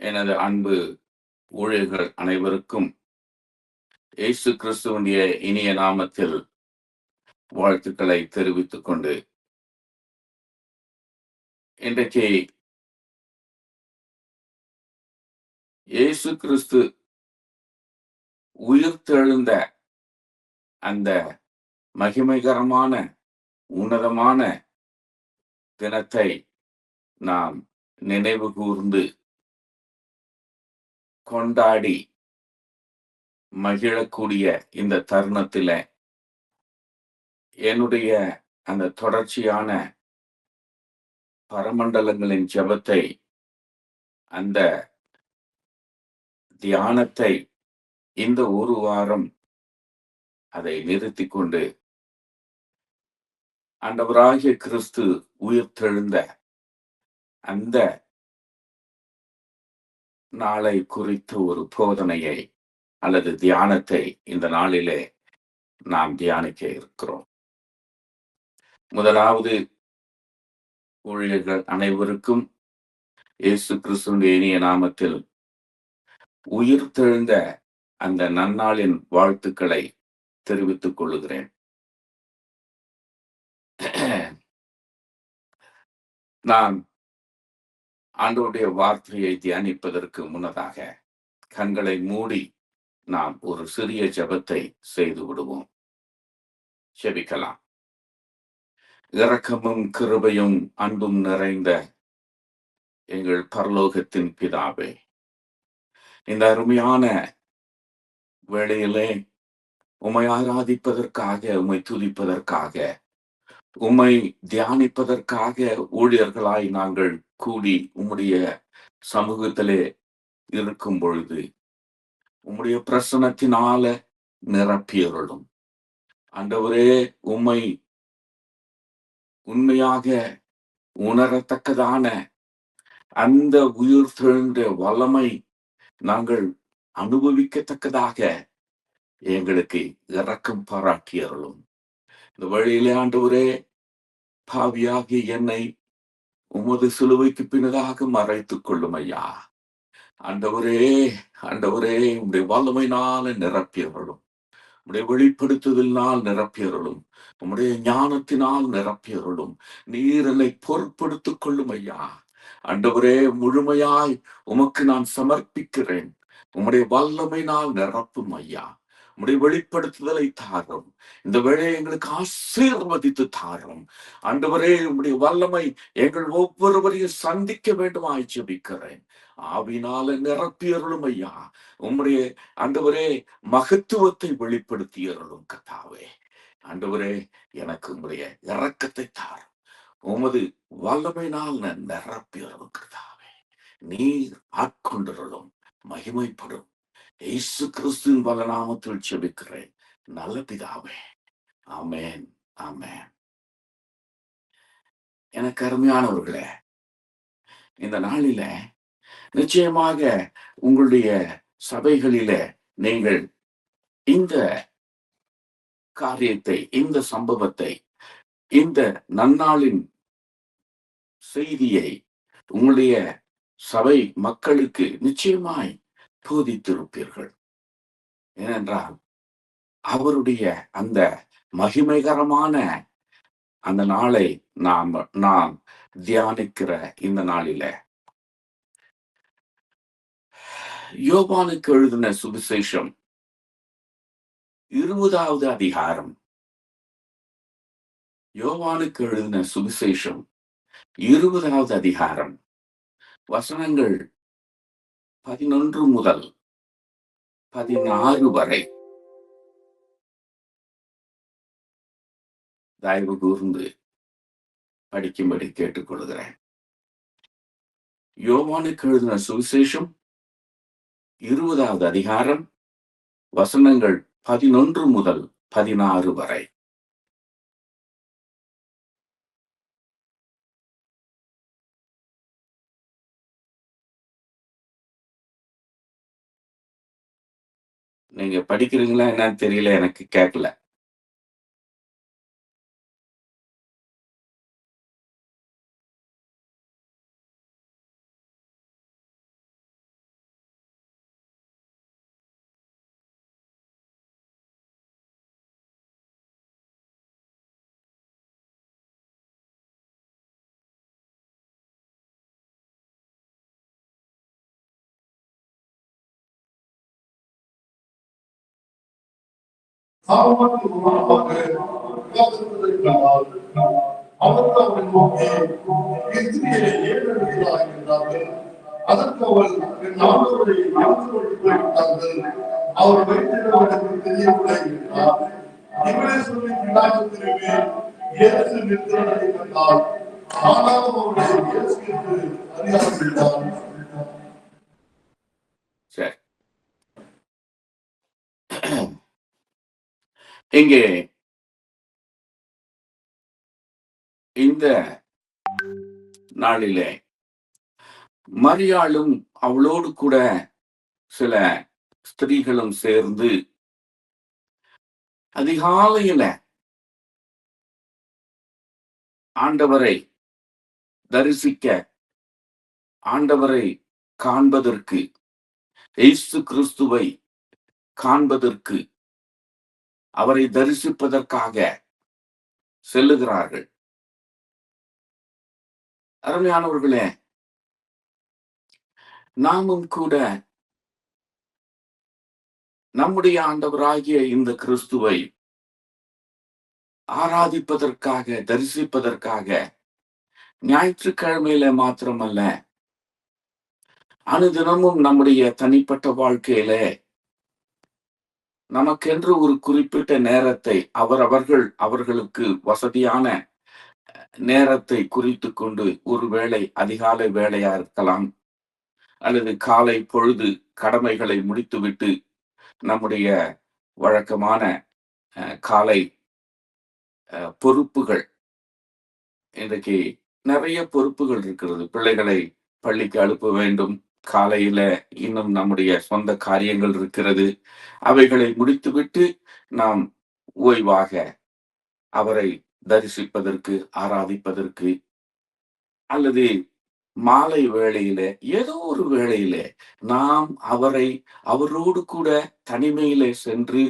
எனது அன்பு ஊழியர்கள் அனைவருக்கும் இயேசு கிறிஸ்துவனுடைய இனிய நாமத்தில் வாழ்த்துக்களை தெரிவித்துக் கொண்டு, இன்றைக்கு இயேசு கிறிஸ்து உயிர்த்தெழுந்த அந்த மகிமைகரமான உன்னதமான தினத்தை நாம் நினைவு கூர்ந்து கொண்டாடி மகிழக்கூடிய இந்த தருணத்தில என்னுடைய அந்த தொடர்ச்சியான பரமண்டலங்களின் ஜெபத்தை, அந்த தியானத்தை இந்த ஒரு வாரம் அதை நிறுத்திக் கொண்டு, ஆண்டவராகிய கிறிஸ்து உயிர்த்தெழுந்த அந்த நாளை குறித்த ஒரு போதனையை அல்லது தியானத்தை இந்த நாளிலே நாம் தியானிக்க இருக்கிறோம். முதலாவது, ஊழியர்கள் அனைவருக்கும் இயேசு கிறிஸ்துவின் இனிய நாமத்தில் உயிர்த்தெழுந்த அந்த நன்னாளின் வாழ்த்துக்களை தெரிவித்துக் கொள்ளுகிறேன். நாம் ஆண்டவருடைய வார்த்தையை தியானிப்பதற்கு முன்னதாக கண்களை மூடி நாம் ஒரு சிறிய ஜெபத்தை செய்து விடுவோம். ஜெபிக்கலாம். இரக்கமும் கிருபையும் அன்பும் நிறைந்த எங்கள் பரலோகத்தின் பிதாவே, இந்த அருமையான வேளையிலே உம்மை ஆராதிப்பதற்காக, உம்மை துதிப்பதற்காக, உம்மை தியானிப்பதற்காக ஊழியர்களாய் நாங்கள் கூடி உம்முடைய சமூகத்திலே இருக்கும் பொழுது உம்முடைய பிரசன்னத்தினால நிரப்பியருளும். ஆண்டவரே, உம்மை உண்மையாக உணரத்தக்கதான அந்த உயிர்த்தெழுந்த வல்லமை நாங்கள் அனுபவிக்கத்தக்கதாக எங்களுக்கு இரக்கம் பாராட்டியருளும். இந்த வழியிலே ஆண்டவரே, பாவியாகிய என்னை உமது சிலுவைக்கு பின்னதாக மறைத்துக் கொள்ளும் ஐயா. ஆண்டவரே, ஆண்டவரே, உம்முடைய வல்லமையினால நிரப்பியருளும். உம்முடைய வெளிப்படுத்துதலினால் நிரப்பியருளும். உம்முடைய ஞானத்தினால் நிரப்பியருளும். நீர் என்னை பொறுப்படுத்திக் கொள்ளும் ஐயா. ஆண்டவரே, முழுமையாய் உமக்கு நான் சமர்ப்பிக்கிறேன். உம்முடைய வல்லமையினால் நிரப்பும் ஐயா. உம்முடைய வெளிப்படுத்துதலை தாரும். இந்த வேளையை எங்களுக்கு ஆசீர்வதித்து தாரும். ஆண்டவரே, உம்முடைய வல்லமை எங்கள் ஒவ்வொருவரையும் சந்திக்க வேண்டுமாய் ஜெபிக்கிறேன். ஆவினால நிரப்பியருளும் ஐயா. உம்முடைய ஆண்டவரே மகத்துவத்தை வெளிப்படுத்தியருளும் கர்த்தாவே. ஆண்டவரே, எனக்கு உம்முடைய இரக்கத்தை தாரும். உமது வல்லமையினால் நான் நிரப்பியருளும் கர்த்தாவே. நீர் ஆட்கொண்டருளும், மகிமைப்படும். இயேசு கிறிஸ்துவின் வல்ல நாமத்தில் ஜெபிக்கிறேன் நல்ல பிதாவே. ஆமென், ஆமென். எனக்கு அருமையானவர்களே, இந்த நாளில நிச்சயமாக உங்களுடைய சபைகளிலே நீங்கள் இந்த காரியத்தை, இந்த சம்பவத்தை, இந்த நன்னாளின் செய்தியை உங்களுடைய சபை மக்களுக்கு நிச்சயமாய் போதித்திருப்பீர்கள். ஏனென்றால் அவருடைய அந்த மகிமைகரமான அந்த நாளை நாம் தியானிக்கிற இந்த நாளில யோவானுக்கு எழுதின சுவிசேஷம் 20வது அதிகாரம். யோவானுக்கு எழுதின சுவிசேஷம் 20வது அதிகாரம், வசனங்கள் 11 முதல் 16 வரை தயவு கூர்ந்து படிக்கும்படி கேட்டுக்கொள்கிறேன். யோவானுக்கு எழுதின சுவிசேஷம் 20வது அதிகாரம், வசனங்கள் 11 முதல் 16 வரை. நீங்க படிக்கிறீங்களா என்னன்னு தெரியல, எனக்கு கேட்கல. சாபமானது மூலமாக விவாதிப்பதைக் கண்டால் அவர்கள் அவரை நோக்கி இஸ்திரியை ஏன் அடிக்கிறாய் என்றார்கள். அதற்கு அவள் என் ஆண்டவரை இறந்து கொண்டு போய்விட்டார்கள், அவர் வைத்திடம் எனக்கு தெரியவில்லை என்றார். இவளே சொல்லி பின்னாகத்திற்கு இயேசு நிற்கிறதை கண்டால் ஆனாலும் அவரை இயேசு என்று அறியாமல். சரி, இங்கே இந்த நாளிலே மரியாளும் அவளோடு கூட சில ஸ்திரீகளும் சேர்ந்து அதிகாலையில ஆண்டவரை தரிசிக்க, ஆண்டவரை காண்பதற்கு, இயேசு கிறிஸ்துவை காண்பதற்கு, அவரை தரிசிப்பதற்காக செல்லுகிறார்கள். அருமையானவர்களே, நாமும் கூட நம்முடைய ஆண்டவராகிய இந்த கிறிஸ்துவை ஆராதிப்பதற்காக, தரிசிப்பதற்காக ஞாயிற்றுக்கிழமையில மாத்திரமல்ல, அனுதினமும் நம்முடைய தனிப்பட்ட வாழ்க்கையில நமக்கென்று ஒரு குறிப்பிட்ட நேரத்தை அவர்களுக்கு வசதியான நேரத்தை குறித்து கொண்டு, ஒருவேளை அதிகாலை வேளையா இருக்கலாம், அல்லது காலை பொழுது கடமைகளை முடித்துவிட்டு நம்முடைய வழக்கமான காலை பொறுப்புகள், இன்றைக்கு நிறைய பொறுப்புகள் இருக்கிறது. பிள்ளைகளை பள்ளிக்கு அனுப்ப வேண்டும், காலையில இன்னும் நம்முடைய சொந்த காரியங்கள் இருக்கிறது. அவைகளை முடித்துவிட்டு நாம் ஓய்வாக அவரை தரிசிப்பதற்கு, ஆராதிப்பதற்கு, அல்லது மாலை வேளையில ஏதோ ஒரு வேளையில நாம் அவரோடு கூட தனிமையிலே சென்று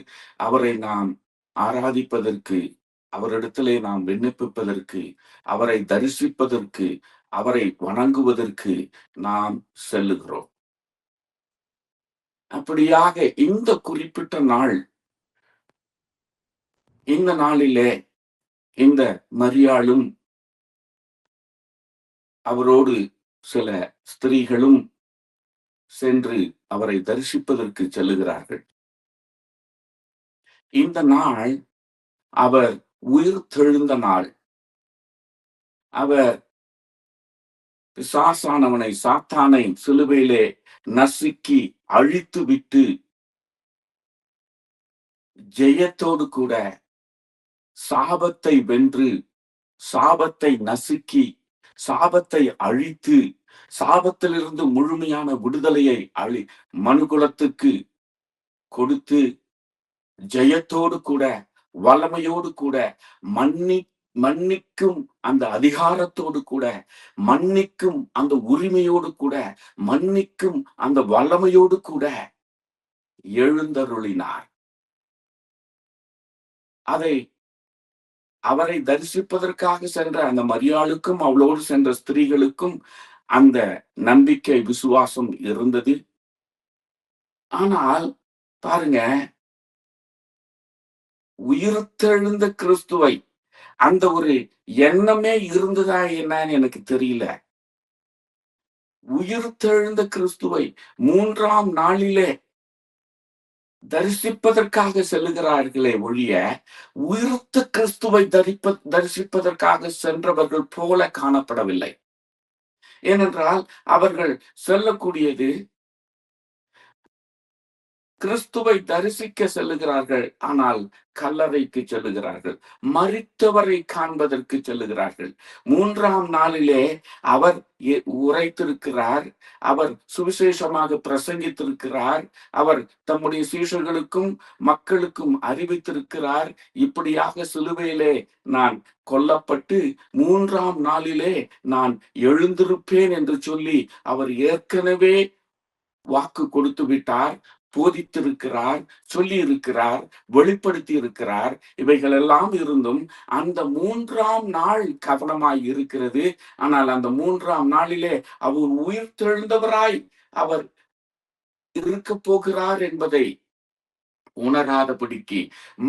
அவரை நாம் ஆராதிப்பதற்கு, அவரிடத்திலே நாம் விண்ணப்பிப்பதற்கு, அவரை தரிசிப்பதற்கு, அவரை வணங்குவதற்கு நாம் செல்லுகிறோம். அப்படியாக இந்த குறிப்பிட்ட நாள், இந்த நாளிலே இந்த மரியாளும் அவரோடு சில ஸ்திரீகளும் சென்று அவரை தரிசிப்பதற்கு செல்லுகிறார்கள். இந்த நாள் அவர் உயிர்த்தெழுந்த நாள். அவர் பிசாசானவனை, சாத்தானை சிலுவையிலே நசுக்கி அழித்து விட்டு ஜெயத்தோடு கூட சாபத்தை வென்று, சாபத்தை நசுக்கி, சாபத்தை அழித்து, சாபத்திலிருந்து முழுமையான விடுதலையை மனுகுலத்துக்கு கொடுத்து, ஜெயத்தோடு கூட, வல்லமையோடு கூட, மன்னிக்கும் அந்த அதிகாரத்தோடு கூட, மன்னிக்கும் அந்த உரிமையோடு கூட, மன்னிக்கும் அந்த வல்லமையோடு கூட எழுந்தருளினார். அவரை தரிசிப்பதற்காக சென்ற அந்த மரியாளுக்கும் அவளோடு சென்ற ஸ்திரீகளுக்கும் அந்த நம்பிக்கை, விசுவாசம் இருந்தது. ஆனால் பாருங்க, உயிர்த்தெழுந்த கிறிஸ்துவை அந்த ஒரு எண்ணமே இருந்ததா என்னன்னு எனக்கு தெரியல. உயிர்த்தெழுந்த கிறிஸ்துவை 3ஆம் நாளிலே தரிசிப்பதற்காக செல்லுகிறார்களே ஒழிய, உயிர்த்த கிறிஸ்துவை தரிசிப்பதற்காக சென்றவர்கள் போல காணப்படவில்லை. ஏனென்றால் அவர்கள் செல்லக்கூடியது கிறிஸ்துவை தரிசிக்க செல்லுகிறார்கள், ஆனால் கல்லறைக்கு செல்லுகிறார்கள், மரித்தவரை காண்பதற்கு செல்லுகிறார்கள். 3ஆம் நாளிலே அவர் உரைத்திருக்கிறார், அவர் சுவிசேஷமாக பிரசங்கித்திருக்கிறார், அவர் தம்முடைய சீஷர்களுக்கும் மக்களுக்கும் அறிவித்திருக்கிறார். இப்படியாக சிலுவையிலே நான் கொல்லப்பட்டு 3ஆம் நாளிலே நான் எழுந்திருப்பேன் என்று சொல்லி அவர் ஏற்கனவே வாக்கு கொடுத்து விட்டார், போதித்திருக்கிறார், சொல்லி இருக்கிறார், வெளிப்படுத்தி இருக்கிறார். இவைகள் எல்லாம் இருந்தும் அந்த 3ஆம் நாள் கவனமாய் இருக்கிறது. ஆனால் அந்த 3ஆம் நாளிலே அவர் உயிர்த்தெழுந்தவராய் அவர் இருக்க போகிறார் என்பதை உணராதபடிக்கு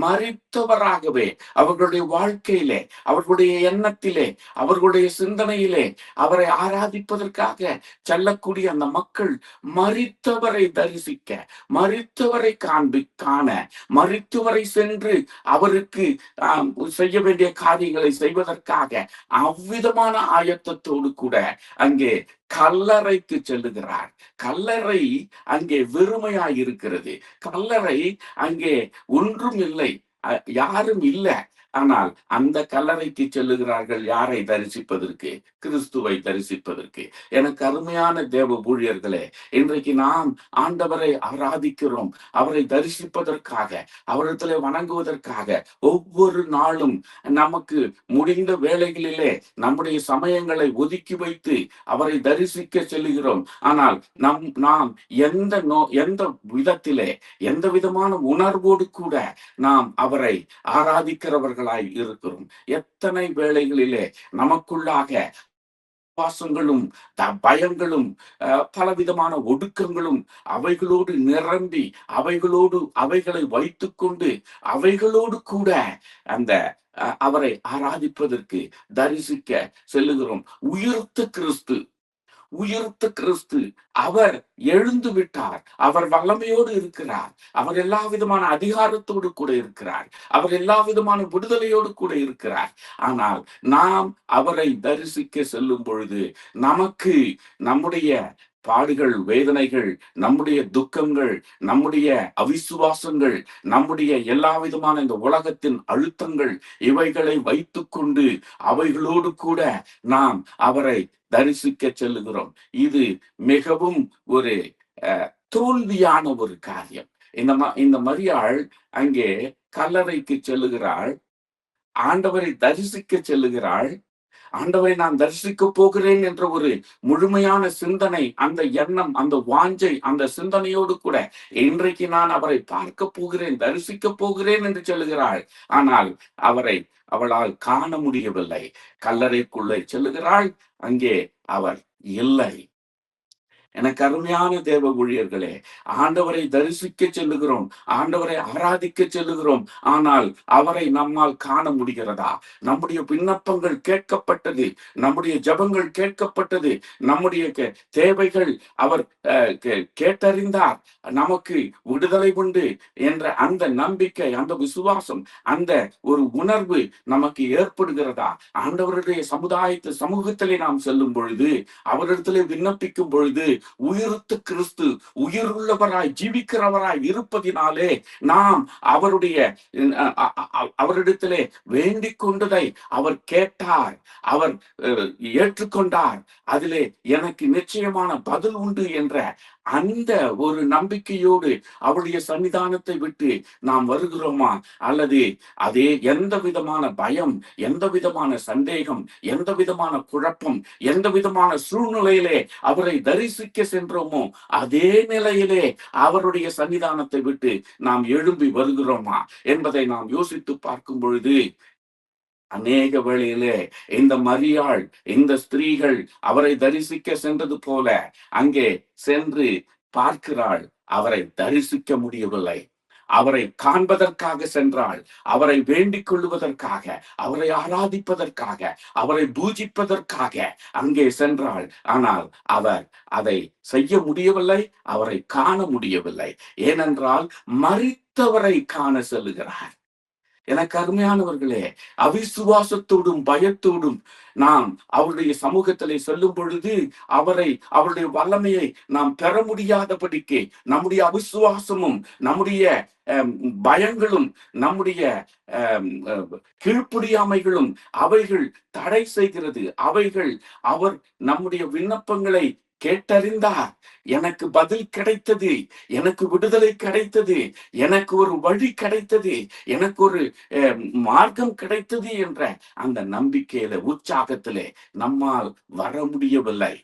மரித்தவராகவே அவர்களுடைய வாழ்க்கையிலே, அவர்களுடைய எண்ணத்திலே, அவர்களுடைய சிந்தனையிலே அவரை ஆராதிப்பதற்காக செல்லக்கூடிய அந்த மக்கள் மரித்தவரை தரிசிக்க, மரித்தவரை காண, மரித்தவரை சென்று அவருக்கு செய்ய வேண்டிய காரியங்களை செய்வதற்காக அவ்விதமான ஆயத்தத்தோடு கூட அங்கே கல்லறைக்கு செல்லுகிறார். கல்லறை அங்கே வெறுமையாய் இருக்கிறது. கல்லறை அங்கே ஒன்றும் இல்லை, யாரும் இல்லை. ஆனால் அந்த கல்லறைக்கு செல்லுகிறார்கள். யாரை தரிசிப்பதற்கு? கிறிஸ்துவை தரிசிப்பதற்கு. எனக்கு அருமையான தேவ ஊழியர்களே, இன்றைக்கு நாம் ஆண்டவரை ஆராதிக்கிறோம். அவரை தரிசிப்பதற்காக, அவரிடத்திலே வணங்குவதற்காக ஒவ்வொரு நாளும் நமக்கு முடிந்த வேளைகளிலே நம்முடைய சமயங்களை ஒதுக்கி வைத்து அவரை தரிசிக்க செல்லுகிறோம். ஆனால் நாம் எந்த விதத்திலே, எந்த விதமான உணர்வோடு கூட நாம் அவரை ஆராதிக்கிறவர்களாய் இருக்கிறோம். எத்தனை வேளைகளிலே நமக்குள்ளாக பாசங்களும் பயங்களும் பலவிதமான ஒடுக்கங்களும் அவைகளோடு நிரம்பி அவைகளை வைத்துக்கொண்டு அவைகளோடு கூட அந்த அவரை ஆராதிப்பதற்கு தரிசிக்க செல்லுகிறோம். உயிர்த்த கிறிஸ்து அவர் எழுந்து விட்டார். அவர் வல்லமையோடு இருக்கிறார். அவர் எல்லா விதமான அதிகாரத்தோடு கூட இருக்கிறார். அவர் எல்லா விதமான விடுதலையோடு கூட இருக்கிறார். ஆனால் நாம் அவரை தரிசிக்க செல்லும் பொழுது நமக்கு நம்முடைய பாடுகள், வேதனைகள், நம்முடைய துக்கங்கள், நம்முடைய அவிசுவாசங்கள், நம்முடைய எல்லா விதமான இந்த உலகத்தின் அழுத்தங்கள், இவைகளை வைத்துக்கொண்டு அவைகளோடு கூட நாம் அவரை தரிசிக்க செல்லுகிறோம். இது மிகவும் ஒரு தோல்வியான ஒரு காரியம். இந்த மரியாள் அங்கே கல்லறைக்கு செல்லுகிறாள். ஆண்டவரை தரிசிக்க செல்லுகிறாள். ஆண்டவரை நான் தரிசிக்க போகிறேன் என்ற ஒரு முழுமையான சிந்தனை, அந்த எண்ணம், அந்த வாஞ்சை, அந்த சிந்தனையோடு கூட இன்றைக்கு நான் அவரை பார்க்க போகிறேன், தரிசிக்க போகிறேன் என்று சொல்லுகிறாள். ஆனால் அவரை அவளால் காண முடியவில்லை. கல்லறைக்குள்ளே செல்லுகிறாள். அங்கே அவர் இல்லை. எனக்கு அருமையான தேவ ஊழியர்களே, ஆண்டவரை தரிசிக்க செல்லுகிறோம், ஆண்டவரை ஆராதிக்க செல்லுகிறோம். ஆனால் அவரை நம்மால் காண முடிகிறதா? நம்முடைய விண்ணப்பங்கள் கேட்கப்பட்டது, நம்முடைய ஜெபங்கள் கேட்கப்பட்டது, நம்முடைய தேவைகள் அவர் கேட்டறிந்தார். நமக்கு விடுதலை உண்டு என்ற அந்த நம்பிக்கை, அந்த விசுவாசம், அந்த ஒரு உணர்வு நமக்கு ஏற்படுகிறதா? ஆண்டவருடைய சமூகத்திலே நாம் செல்லும் பொழுது, அவரிடத்திலே விண்ணப்பிக்கும் பொழுது, உயிர்த்த கிறிஸ்து உயிருள்ளவராய் ஜீவிக்கிறவராய் இருப்பதினாலே நாம் அவரிடத்திலே வேண்டிக் கொண்டதை அவர் கேட்டார், அவர் ஏற்றுக்கொண்டார். அதிலே எனக்கு நிச்சயமான பதில் உண்டு என்ற அந்த ஒரு நம்பிக்கையோடு அவருடைய சன்னிதானத்தை விட்டு நாம் வருகிறோமா? அல்லது அதே எந்த விதமான பயம், எந்த விதமான சந்தேகம், எந்த விதமான குழப்பம், எந்த விதமான சூழ்நிலையிலே அவரை தரிசிக்க சென்றோமோ அதே நிலையிலே அவருடைய சன்னிதானத்தை விட்டு நாம் எழும்பி வருகிறோமா என்பதை நாம் யோசித்து பார்க்கும் பொழுது, அநேக வேளையிலே இந்த மரியாள், இந்த ஸ்திரீகள் அவரை தரிசிக்க சென்றது போல அங்கே சென்று பார்க்கிறாள். அவரை தரிசிக்க முடியவில்லை. அவரை காண்பதற்காக சென்றாள். அவரை வேண்டிக் கொள்ளுவதற்காக, அவரை ஆராதிப்பதற்காக, அவரை பூஜிப்பதற்காக அங்கே சென்றாள். ஆனால் அவர் அதை செய்ய முடியவில்லை, அவரை காண முடியவில்லை. ஏனென்றால் மரித்தவரை காண செல்லுகிறார். எனக்கு அருமையானவர்களே, அவிசுவாசத்தோடும் பயத்தோடும் நாம் அவருடைய சமூகத்திலே செல்லும் பொழுது அவருடைய வல்லமையை நாம் பெற முடியாதபடிக்கு நம்முடைய அவிசுவாசமும், நம்முடைய பயங்களும், நம்முடைய கீழ்ப்படியாமைகளும் அவைகள் தடை செய்கிறது. அவர் நம்முடைய விண்ணப்பங்களை கேட்டறிந்தார். எனக்கு பதில் கிடைத்தது, எனக்கு விடுதலை கிடைத்தது, எனக்கு ஒரு வழி கிடைத்தது, எனக்கு ஒரு மார்க்கம் கிடைத்தது என்ற அந்த நம்பிக்கையில, உற்சாகத்திலே நம்மால் வர முடியவில்லை.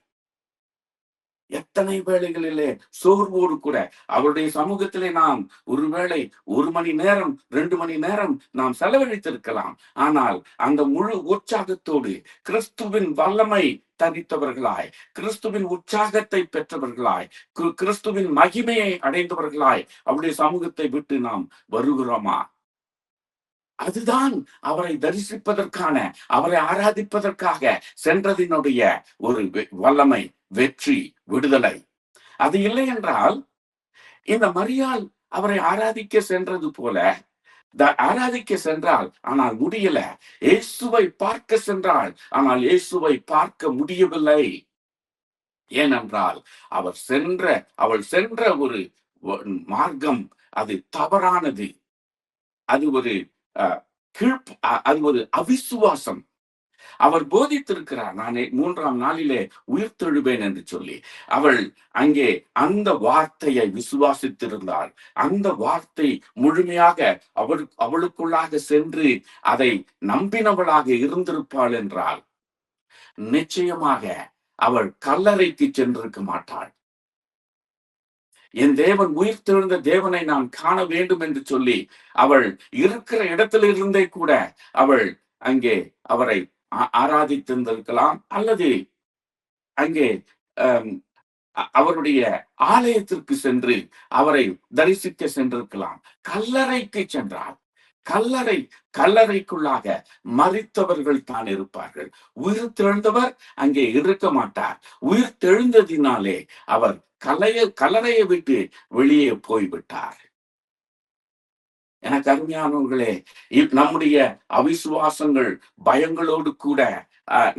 எத்தனை வேளைகளிலே சோர்வோடு கூட அவருடைய சமூகத்திலே நாம் ஒருவேளை 1 மணி நேரம் 2 மணி நேரம் நாம் செலவழித்திருக்கலாம். ஆனால் அந்த முழு உற்சாகத்தோடு கிறிஸ்துவின் வல்லமை தரித்தவர்களாய், கிறிஸ்துவின் உற்சாகத்தை பெற்றவர்களாய், கிறிஸ்துவின் மகிமையை அடைந்தவர்களாய் அவருடைய சமூகத்தை விட்டு நாம் வருகிறோமா? அதுதான் அவரை தரிசிப்பதற்கான, அவரை ஆராதிப்பதற்காக சென்றதினுடைய ஒரு வல்லமை, வெற்றி, விடுதலை. அது இல்லை என்றால் இந்த மரியாள் அவரை ஆராதிக்க சென்றது போல ஆராதிக்க சென்றால் ஆனால் முடியல. இயேசுவை பார்க்க சென்றால் ஆனால் இயேசுவை பார்க்க முடியவில்லை. ஏனென்றால் அவள் சென்ற ஒரு மார்க்கம் அது தவறானது. அது ஒரு அது ஒரு அவிசுவாசம். அவர் போதித்திருக்கிறார், நான் 3ஆம் நாளிலே உயிர்த்தெழுவேன் என்று சொல்லி. அவள் அங்கே அந்த வார்த்தையை விசுவாசித்திருந்தாள். அந்த வார்த்தை முழுமையாக அவளுக்குள்ளாக சென்று அதை நம்பினவளாக இருந்திருப்பாள் என்றால் நிச்சயமாக அவள் கல்லறைக்கு சென்றிருக்க மாட்டாள். என் தேவன் உயிர்த்தெழுந்த தேவனை நான் காண வேண்டும் என்று சொல்லி அவள் இருக்கிற இடத்திலிருந்தே கூட அவள் அங்கே அவரை ஆராதித்திருந்திருக்கலாம், அல்லது அங்கே அவருடைய ஆலயத்திற்கு சென்று அவரை தரிசிக்க சென்றிருக்கலாம். கல்லறைக்கு சென்றால் கல்லறைக்குள்ளாக மரித்தவர்கள் தான் இருப்பார்கள். உயிர் தெழுந்தவர் அங்கே இருக்க மாட்டார். உயிர் தெழுந்ததினாலே அவர் கல்லறையை விட்டு வெளியே போய்விட்டார். எனக்கு அருமையானவர்களே, நம்முடைய அவிசுவாசங்கள், பயங்களோடு கூட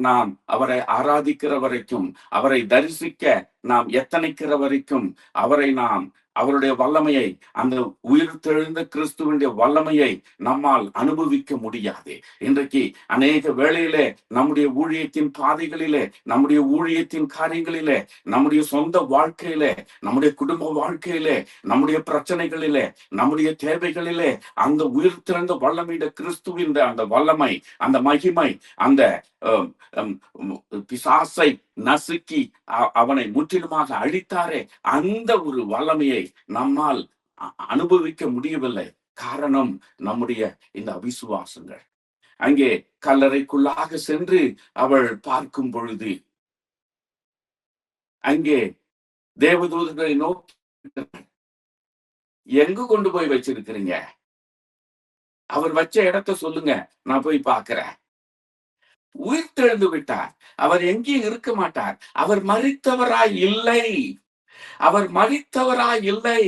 நாம் அவரை ஆராதிக்கிற வரைக்கும், அவரை தரிசிக்க நாம் எத்தனைக்கிற வரைக்கும், அவருடைய வல்லமையை, அந்த உயிர் தெழுந்த கிறிஸ்துவனுடைய வல்லமையை நம்மால் அனுபவிக்க முடியாது. இன்றைக்கு அநேக வேளையிலே நம்முடைய ஊழியத்தின் பாதைகளிலே, நம்முடைய ஊழியத்தின் காரியங்களிலே, நம்முடைய சொந்த வாழ்க்கையிலே, நம்முடைய குடும்ப வாழ்க்கையிலே, நம்முடைய பிரச்சனைகளிலே, நம்முடைய தேவைகளிலே அந்த உயிர் திறந்த வல்லமையுடைய கிறிஸ்துவின் அந்த வல்லமை, அந்த மகிமை, அந்த பிசாசை நசுக்கி அவனை முற்றிலுமாக அழித்தாரே, அந்த ஒரு வல்லமையை நம்மால் அனுபவிக்க முடியவில்லை. காரணம் நம்முடைய இந்த அவிசுவாசங்கள். அங்கே கல்லறைக்குள்ளாக சென்று அவள் பார்க்கும் பொழுது அங்கே தேவதூதர்களை நோக்கி, எங்க கொண்டு போய் வச்சிருக்கிறீங்க? அவர் வச்ச இடத்தை சொல்லுங்க, நான் போய் பார்க்கிறேன். உயிர்த்தெழுந்து விட்டார். அவர் எங்கேயும் இருக்க மாட்டார். அவர் மரித்தவராய் இல்லை. அவர் மரித்தவராய் இல்லை.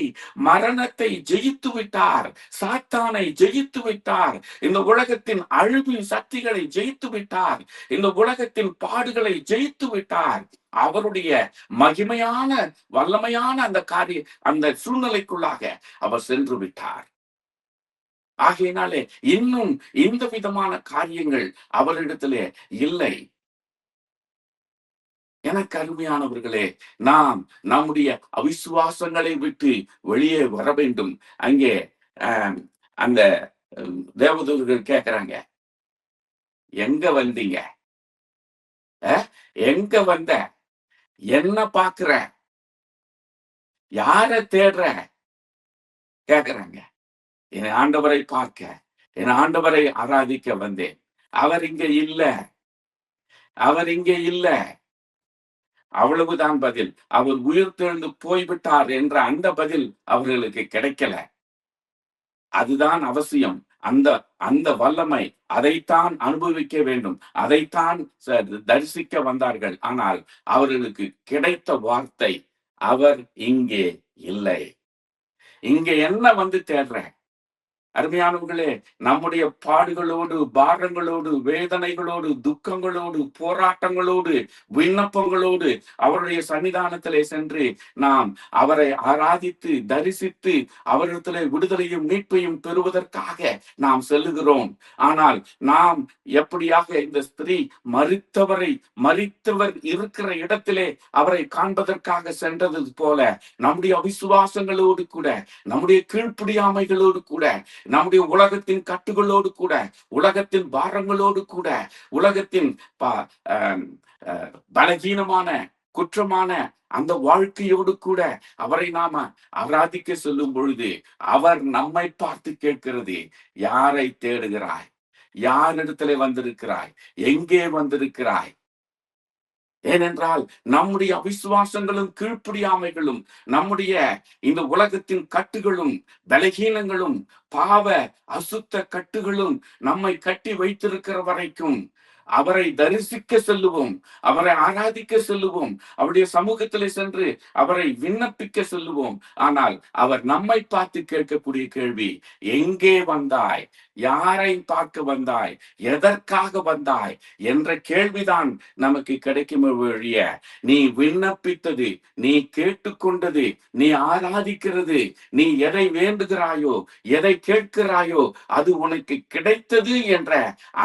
மரணத்தை ஜெயித்து விட்டார். சாத்தானை ஜெயித்து விட்டார். இந்த உலகத்தின் அழிவின் சக்திகளை ஜெயித்து விட்டார். இந்த உலகத்தின் பாடுகளை ஜெயித்து விட்டார். அவருடைய மகிமையான வல்லமையான அந்த சூழ்நிலைக்குள்ளாக அவர் சென்று விட்டார். ஆகையினாலே இன்னும் இந்த விதமான காரியங்கள் அவரிடத்திலே இல்லை. எனக்கு அருமையானவர்களே, நாம் நம்முடைய அவிசுவாசங்களை விட்டு வெளியே வர வேண்டும். அங்கே அந்த தேவதூதர்கள் கேட்கிறாங்க, எங்க வந்தீங்க? எங்க வந்த? என்ன பாக்குற? யார தேடுற? கேக்குறாங்க. என் ஆண்டவரை பார்க்க, என் ஆண்டவரை ஆராதிக்க வந்தேன். அவர் இங்க இல்ல, அவர் இங்கே இல்ல. அவ்வளவுதான் பதில். அவர் உயிர்த்தெழுந்து போய்விட்டார் என்ற அந்த பதில் அவர்களுக்கு கிடைக்கல. அதுதான் அவசியம். அந்த வல்லமை, அதைத்தான் அனுபவிக்க வேண்டும், அதைத்தான் தரிசிக்க வந்தார்கள். ஆனால் அவர்களுக்கு கிடைத்த வார்த்தை, அவர் இங்கே இல்லை. இங்க என்ன வந்து தேடுற? அருமையானவர்களே, நம்முடைய பாடுகளோடு, பாரங்களோடு, வேதனைகளோடு, துக்கங்களோடு, போராட்டங்களோடு, விண்ணப்பங்களோடு அவருடைய சன்னிதானத்திலே சென்று நாம் அவரை ஆராதித்து தரிசித்து அவரிடத்திலே விடுதலையும் மீட்பையும் பெறுவதற்காக நாம் செல்லுகிறோம். ஆனால் நாம் எப்படியாக இந்த ஸ்திரீ மரித்தவர் இருக்கிற இடத்திலே அவரை காண்பதற்காக சென்றது போல நம்முடைய அவிசுவாசங்களோடு கூட, நம்முடைய கீழ்ப்படியாமைகளோடு கூட, நம்முடைய உலகத்தின் கட்டுகளோடு கூட, உலகத்தின் பாரங்களோடு கூட, உலகத்தின் பலகீனமான குற்றமான அந்த வாழ்க்கையோடு கூட அவரை நாம ஆராதிக்க சொல்லும் பொழுது அவர் நம்மை பார்த்து கேட்கிறது, யாரை தேடுகிறாய்? யாரிடத்திலே வந்திருக்கிறாய்? எங்கே வந்திருக்கிறாய்? ஏனென்றால் நம்முடைய அவிசுவாசங்களும் கீழ்ப்படியாமைகளும், நம்முடைய இந்த உலகத்தின் கட்டுகளும் பலகீனங்களும், பாவ அசுத்த கட்டுகளும் நம்மை கட்டி வைத்திருக்கிற வரைக்கும் அவரை தரிசிக்க செல்லுவோம், அவரை ஆராதிக்க செல்லுவோம், அவருடைய சமூகத்திலே சென்று அவரை விண்ணப்பிக்க செல்லுவோம். ஆனால் அவர் நம்மை பார்த்து கேட்கக்கூடிய கேள்வி, எங்கே வந்தாய்? யாரை பார்க்க வந்தாய்? எதற்காக வந்தாய் என்ற கேள்விதான் நமக்கு கிடைக்கும் வழிய, நீ விண்ணப்பித்தது, நீ கேட்டுக்கொண்டது, நீ ஆராதிக்கிறது, நீ எதை வேண்டுகிறாயோ, எதை கேட்கிறாயோ அது உனக்கு கிடைத்தது என்ற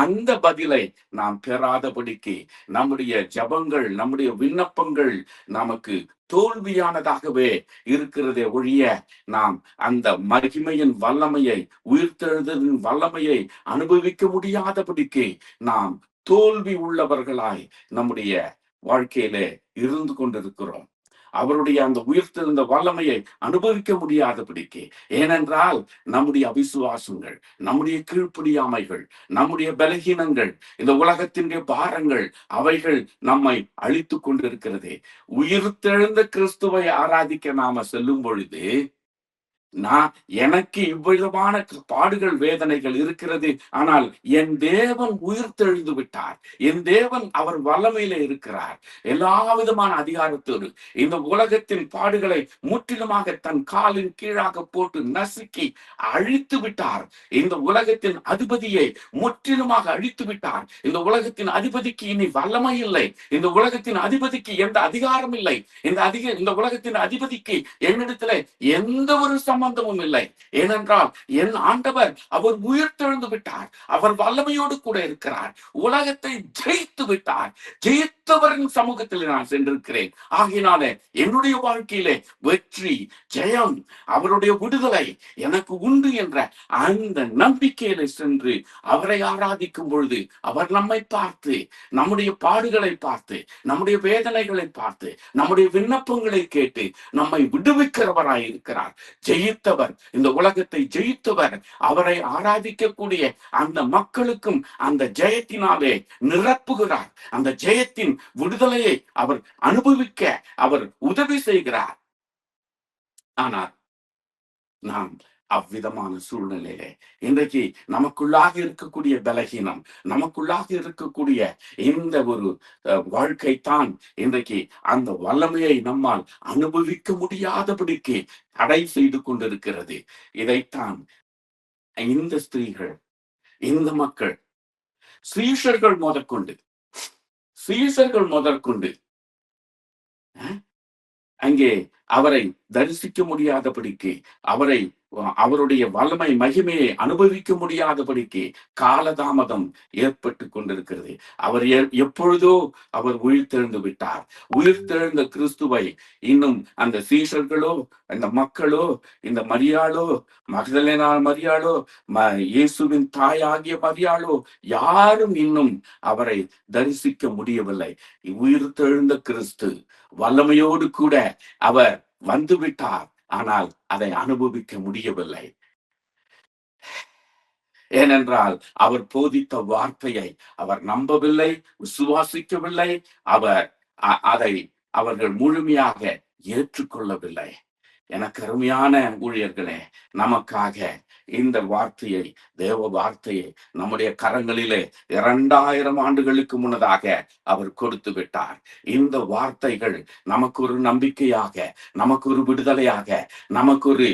அந்த பதிலை நாம் பெறாதபடிக்கு நம்முடைய ஜபங்கள், நம்முடைய விண்ணப்பங்கள் நமக்கு தோல்வியானதாகவே இருக்கிறதே ஒழிய, நாம் அந்த மகிமையின் வல்லமையை, உயிர்த்தெழுதலின் வல்லமையை அனுபவிக்க முடியாதபடிக்கு நாம் தோல்வி உள்ளவர்களாய் நம்முடைய வாழ்க்கையிலே இருந்து கொண்டிருக்கிறோம். அவருடைய அந்த உயிர்த்தெழுந்த வல்லமையை அனுபவிக்க முடியாதபடிக்கு, ஏனென்றால் நம்முடைய அவிசுவாசங்கள், நம்முடைய கீழ்ப்படியாமைகள், நம்முடைய பலகீனங்கள், இந்த உலகத்தினுடைய பாரங்கள், அவைகள் நம்மை அழித்துக் கொண்டிருக்கிறது. உயிர்த்தெழுந்த கிறிஸ்துவை ஆராதிக்க நாம செல்லும் பொழுது, எனக்கு இவ்விதமான பாடுகள், வேதனைகள் இருக்கிறது, ஆனால் என் தேவன் உயிர்த்தெழுந்து விட்டார், என் தேவன் அவர் வல்லமையில இருக்கிறார், எல்லா விதமான அதிகாரத்தோடு இந்த உலகத்தின் பாடுகளை முற்றிலுமாக தன் காலின் கீழாக போட்டு நசுக்கி அழித்து விட்டார். இந்த உலகத்தின் அதிபதியை முற்றிலுமாக அழித்து விட்டார். இந்த உலகத்தின் அதிபதிக்கு இனி வல்லமை இல்லை. இந்த உலகத்தின் அதிபதிக்கு எந்த அதிகாரம் இல்லை. இந்த உலகத்தின் அதிபதிக்கு என்னிடத்துல எந்த ஒரு சம்பந்தமும் இல்லை. ஏனென்றால் என் ஆண்டவர் அவர் உயிர்த்தெழுந்து விட்டார், அவர் வல்லமையோடு கூட இருக்கிறார், உலகத்தை ஜெயித்து விட்டார். ஜெயித்தவரின் சமூகத்தில் நான் சென்றிருக்கிறேன். ஆகினாலே என்னுடைய வாழ்க்கையிலே வெற்றி, ஜெயம், அவருடைய விடுதலை எனக்கு உண்டு என்ற அந்த நம்பிக்கையில சென்று அவரை ஆராதிக்கும் பொழுது அவர் நம்மை பார்த்து, நம்முடைய பாடுகளை பார்த்து, நம்முடைய வேதனைகளை பார்த்து, நம்முடைய விண்ணப்பங்களை கேட்டு நம்மை விடுவிக்கிறவராய் இருக்கிறார். ஜெயித்தவர், இந்த உலகத்தை ஜெயித்தவர், அவரை ஆராதிக்கக்கூடிய அந்த மக்களுக்கும் அந்த ஜெயத்தினாலே நிரப்புகிறார். அந்த ஜெயத்தின் விடுதலையை அவர் அனுபவிக்க அவர் உதவி செய்கிறார். ஆனால் நாம் அவ்விதமான சூழ்நிலையிலே இன்றைக்கு நமக்குள்ளாக இருக்கக்கூடிய பலகீனம், நமக்குள்ளாக இருக்கக்கூடிய இந்த ஒரு வாழ்க்கை தான் இன்றைக்கு அந்த வல்லமையை நம்மால் அனுபவிக்க முடியாதபடிக்கு தடை செய்து கொண்டிருக்கிறது. இதைத்தான் இந்த ஸ்திரீகள், இந்த மக்கள், சீஷர்கள் முதற்கொண்டு அங்கே அவரை தரிசிக்க முடியாதபடிக்கு, அவருடைய வல்லமை மகிமையை அனுபவிக்க முடியாதபடிக்கு காலதாமதம் ஏற்பட்டு கொண்டிருக்கிறது. அவர் எப்பொழுதோ அவர் உயிர்த்தெழுந்து விட்டார். உயிர்த்தெழுந்த கிறிஸ்துவை இன்னும் அந்த சீஷர்களோ, அந்த மக்களோ, இந்த மரியாளோ, மகதலேனா மரியாளோ, இயேசுவின் தாயாகிய மரியாளோ யாரும் இன்னும் அவரை தரிசிக்க முடியவில்லை. உயிர்த்தெழுந்த கிறிஸ்து வல்லமையோடு கூட அவர் வந்துவிட்டார், ஆனால் அதை அனுபவிக்க முடியவில்லை. ஏனென்றால் அவர் போதித்த வார்த்தையை அவர் நம்பவில்லை, விசுவாசிக்கவில்லை, அதை அவர்கள் முழுமையாக ஏற்றுக்கொள்ளவில்லை. எனக்கு அருமையான ஊழியர்களே, நமக்காக இந்த வார்த்தையை, தேவ வார்த்தையை நம்முடைய கரங்களிலே 2000 ஆண்டுகளுக்கு முன்னதாக அவர் கொடுத்து விட்டார். இந்த வார்த்தைகள் நமக்கு ஒரு நம்பிக்கையாக, நமக்கு ஒரு விடுதலையாக, நமக்கு ஒரு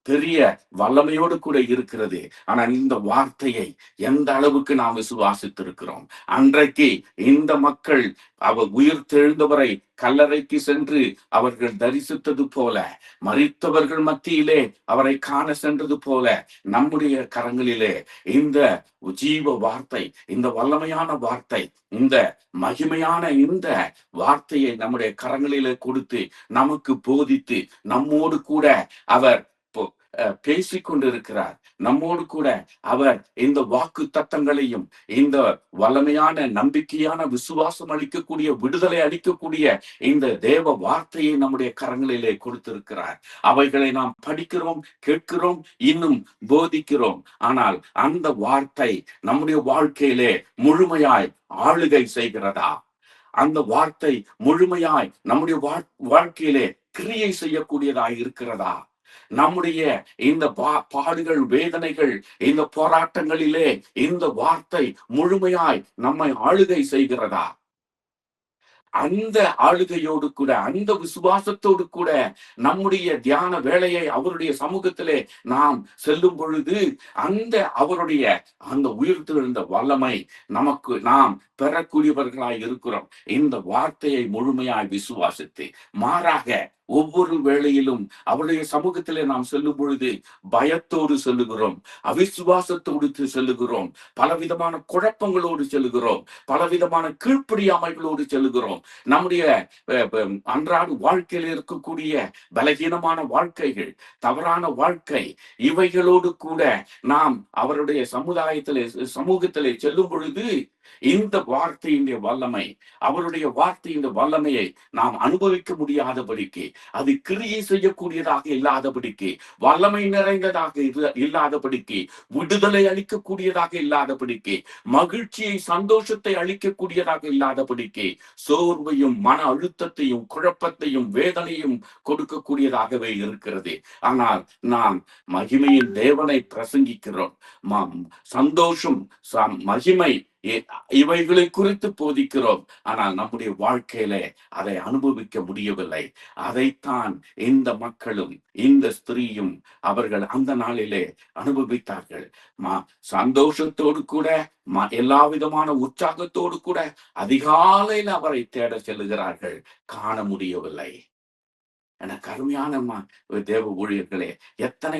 பெரிய வல்லமையோடு கூட இருக்கிறது. ஆனால் இந்த வார்த்தையை எந்த அளவுக்கு நாம் விசுவாசித்திருக்கிறோம்? அன்றைக்கு இந்த மக்கள் அவர் உயிர்த்தெழுந்தவரை கல்லறைக்கு சென்று அவர்கள் தரிசித்தது போல, மரித்தவர்கள் மத்தியிலே அவரை காண சென்றது போல, நம்முடைய கரங்களிலே இந்த ஜீவ வார்த்தை, இந்த வல்லமையான வார்த்தை, இந்த மகிமையான இந்த வார்த்தையை நம்முடைய கரங்களிலே கொடுத்து நமக்கு போதித்து நம்மோடு கூட அவர் பேசிக் கொண்டிருக்கிறார். நம்மோடு கூட அவர் இந்த வாக்கு தத்தங்களையும், இந்த வல்லமையான நம்பிக்கையான விசுவாசம் அளிக்கக்கூடிய, விடுதலை அளிக்கக்கூடிய இந்த தேவ வார்த்தையை நம்முடைய கரங்களிலே கொடுத்திருக்கிறார். அவைகளை நாம் படிக்கிறோம், கேட்கிறோம், இன்னும் போதிக்கிறோம். ஆனால் அந்த வார்த்தை நம்முடைய வாழ்க்கையிலே முழுமையாய் ஆளுகை செய்கிறதா? அந்த வார்த்தை முழுமையாய் நம்முடைய வாழ்க்கையிலே கிரியை செய்யக்கூடியதாய் இருக்கிறதா? நம்முடைய இந்த பாடுகள், வேதனைகள், இந்த போராட்டங்களிலே இந்த வார்த்தை முழுமையாய் நம்மை ஆளுகை செய்கிறதா? அந்த ஆளுகையோடு கூட, அந்த விசுவாசத்தோடு கூட நம்முடைய தியான வேலையை அவருடைய சமூகத்திலே நாம் செல்லும் பொழுது அவருடைய அந்த உயிர்த்தெழுந்த வல்லமை நமக்கு நாம் பெறக்கூடியவர்களாய் இருக்கிறோம். இந்த வார்த்தையை முழுமையாய் விசுவாசித்து, மாறாக ஒவ்வொரு வேளையிலும் அவருடைய சமூகத்திலே நாம் செல்லும் பொழுது பயத்தோடு செல்லுகிறோம், அவிசுவாசத்தோடு செல்லுகிறோம், பலவிதமான குழப்பங்களோடு செல்லுகிறோம், பலவிதமான கீழ்ப்படியாமைகளோடு செல்லுகிறோம். நம்முடைய அன்றாட வாழ்க்கையில் இருக்கக்கூடிய பலகீனமான வாழ்க்கைகள், தவறான வாழ்க்கை, இவைகளோடு கூட நாம் அவருடைய சமூகத்திலே செல்லும் பொழுது இந்த வார்த்தையின் வல்லமை, அவருடைய வார்த்தையின் வல்லமையை நாம் அனுபவிக்க முடியாதபடிக்கு, அது கிரியை செய்யக்கூடியதாக இல்லாதபடிக்கு, வல்லமை நிறைந்ததாக இல்லாதபடிக்கு, விடுதலை அளிக்கக்கூடியதாக இல்லாதபடிக்கு, மகிழ்ச்சியை, சந்தோஷத்தை அளிக்கக்கூடியதாக இல்லாதபடிக்கு, சோர்வையும் மன அழுத்தத்தையும் குழப்பத்தையும் வேதனையும் கொடுக்கக்கூடியதாகவே இருக்கிறது. ஆனால் நாம் மகிமையின் தேவனை பிரசங்கிக்கிறோம். சந்தோஷம், மகிமை, இவைகளை குறித்து போதிக்கிறோம். ஆனால் நம்முடைய வாழ்க்கையில அதை அனுபவிக்க முடியவில்லை. அதைத்தான் இந்த மக்களும் இந்த ஸ்திரீயும் அவர்கள் அந்த நாளிலே அனுபவித்தார்கள். சந்தோஷத்தோடு கூட, எல்லா விதமான உற்சாகத்தோடு கூட அதிகாலையில் அவரை தேட செல்லுகிறார்கள். காண முடியவில்லை. எனக்கு அருமையான தேவ ஊழியர்களே, எத்தனை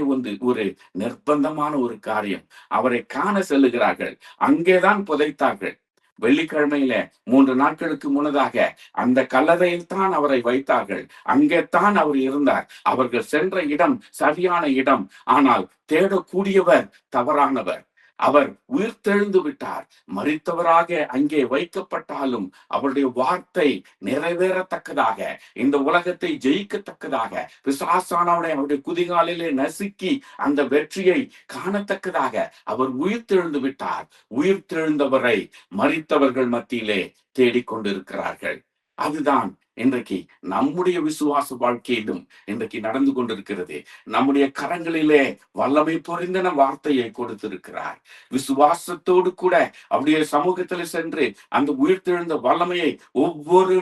ஒரு நிர்பந்தமான ஒரு காரியம். அவரை காண செல்லுகிறார்கள். அங்கேதான் புதைத்தார்கள். வெள்ளிக்கிழமையில 3 நாட்களுக்கு முன்னதாக அந்த கல்லறையில் தான் அவரை வைத்தார்கள். அங்கே தான் அவர் இருந்தார். அவர்கள் சென்ற இடம் சரியான இடம். ஆனால் தேடக்கூடியவர் தவறானவர். அவர் உயிர்த்தெழுந்து விட்டார். மரித்தவராக அங்கே வைக்கப்பட்டாலும் அவருடைய வார்த்தை நிறைவேறத்தக்கதாக, இந்த உலகத்தை ஜெயிக்கத்தக்கதாக, பிசாசானவனை அவருடைய குதிகாலிலே நசுக்கி அந்த வெற்றியை காணத்தக்கதாக அவர் உயிர்த்தெழுந்து விட்டார். உயிர்த்தெழுந்தவரை மரித்தவர்கள் மத்தியிலே தேடிக்கொண்டிருக்கிறார்கள். அதுதான் இன்றைக்கு நம்முடைய விசுவாச வாழ்க்கையிலும் இன்றைக்கு நடந்து கொண்டிருக்கிறது. நம்முடைய கரங்களிலே வல்லமை பொறிந்தன வார்த்தையை கொடுத்திருக்கிறார். விசுவாசத்தோடு கூட அவருடைய சமூகத்தில் சென்று அந்த உயிர்த்தெழுந்த வல்லமையை ஒவ்வொரு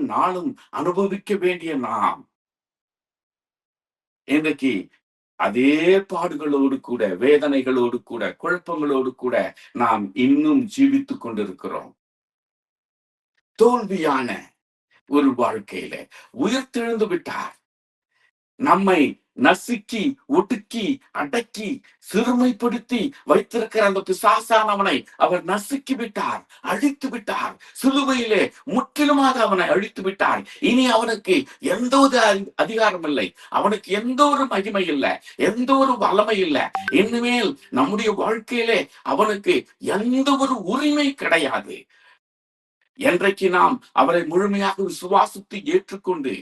நாளும் அனுபவிக்க வேண்டிய நாம் இன்றைக்கு அதே பாடுகளோடு கூட, வேதனைகளோடு கூட, குழப்பங்களோடு கூட நாம் இன்னும் ஜீவித்துக் கொண்டிருக்கிறோம். தோல்வியான ஒரு வாழ்க்கையில உயிர்த்தெழுந்து விட்டார். நம்மை நசுக்கி, ஒடுக்கி, அடக்கி, சிறுமைப்படுத்தி வைத்திருக்கிற அந்த பிசாசானவனை அவர் நசுக்கி விட்டார், அழித்து விட்டார். சிலுவையிலே முற்றிலுமாக அவனை அழித்து விட்டார். இனி அவனுக்கு எந்த ஒரு அதிகாரம் இல்லை, அவனுக்கு எந்த ஒரு மகிமை இல்லை, எந்த ஒரு வல்லமை இல்லை. இனிமேல் நம்முடைய வாழ்க்கையிலே அவனுக்கு எந்த ஒரு உரிமை கிடையாது. என்றைக்கு நாம் அவரை முழுமையாக விசுவாசித்து ஏற்றுக்கொண்டு,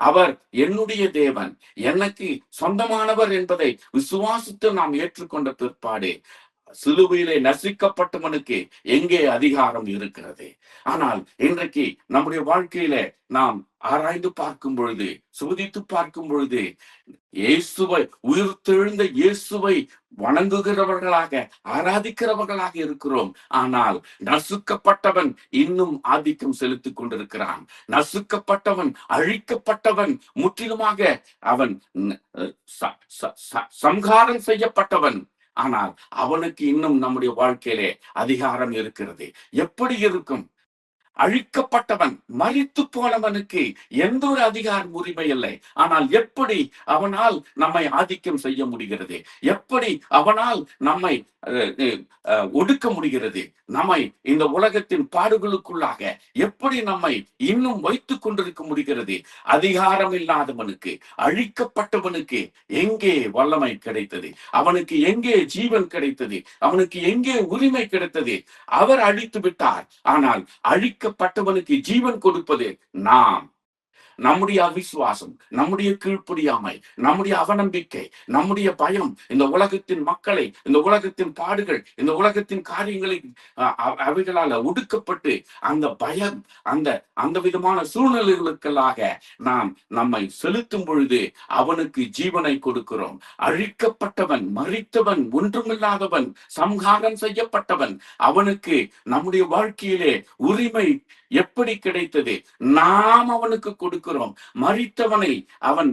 அவர் என்னுடைய தேவன், எனக்கு சொந்தமானவர் என்பதை விசுவாசித்து நாம் ஏற்றுக்கொண்ட பிற்பாடு சிலுவையிலே நசிக்கப்பட்டவனுக்கு எங்கே அதிகாரம் இருக்கிறது? ஆனால் இன்றைக்கு நம்முடைய வாழ்க்கையில நாம் ஆராய்ந்து பார்க்கும் பொழுது, சோதித்து பார்க்கும் பொழுது, இயேசுவை, உயிர்த்தெழுந்த இயேசுவை வணங்குகிறவர்களாக, ஆராதிக்கிறவர்களாக இருக்கிறோம். ஆனால் நசுக்கப்பட்டவன் இன்னும் ஆதிக்கம் செலுத்திக் கொண்டிருக்கிறான். நசுக்கப்பட்டவன், அழிக்கப்பட்டவன், முற்றிலுமாக அவன் சம்ஹாரம் செய்யப்பட்டவன். ஆனால் அவனுக்கு இன்னும் நம்முடைய வாழ்க்கையிலே அதிகாரம் இருக்கிறது. எப்படி இருக்கும்? அழிக்கப்பட்டவன் மரித்து போனவனுக்கு எந்த ஒரு அதிகாரம் உரிமை இல்லை. ஆனால் எப்படி அவனால் நம்மை ஆதிக்கம் செய்ய முடிகிறது? எப்படி அவனால் நம்மை ஒடுக்க முடிகிறது? நம்மை இந்த உலகத்தின் பாடுகளுக்குள்ளாக எப்படி நம்மை இன்னும் வைத்துக் கொண்டிருக்க முடிகிறது? அதிகாரம் இல்லாதவனுக்கு, அழிக்கப்பட்டவனுக்கு எங்கே வல்லமை கிடைத்தது? அவனுக்கு எங்கே ஜீவன் கிடைத்தது? அவனுக்கு எங்கே உரிமை கிடைத்தது? அவர் அழித்து விட்டார். ஆனால் அழிக்கப்பட்டவனுக்கு ஜீவன் கொடுப்பது நாம். நம்முடைய அவிசுவாசம், நம்முடைய கீழ்ப்படியாமை, நம்முடைய அவநம்பிக்கை, நம்முடைய பயம் இந்த உலகத்தின் மக்களை, இந்த உலகத்தின் பாடுகள், இந்த உலகத்தின் காரியங்களை அவைகளால் ஒடுக்கப்பட்டு அந்த பயம், அந்த அந்த விதமான சூழ்நிலைகளுக்கெல்லாக நாம் நம்மை செலுத்தும் பொழுது அவனுக்கு ஜீவனை கொடுக்கிறோம். அழிக்கப்பட்டவன், மரித்தவன், ஒன்றுமில்லாதவன், சம்ஹாரம் செய்யப்பட்டவன், அவனுக்கு நம்முடைய வாழ்க்கையிலே உரிமை எப்படி கிடைத்தது? நாம் அவனுக்கு கொடுக்கிறோம். மரித்தவனை அவன்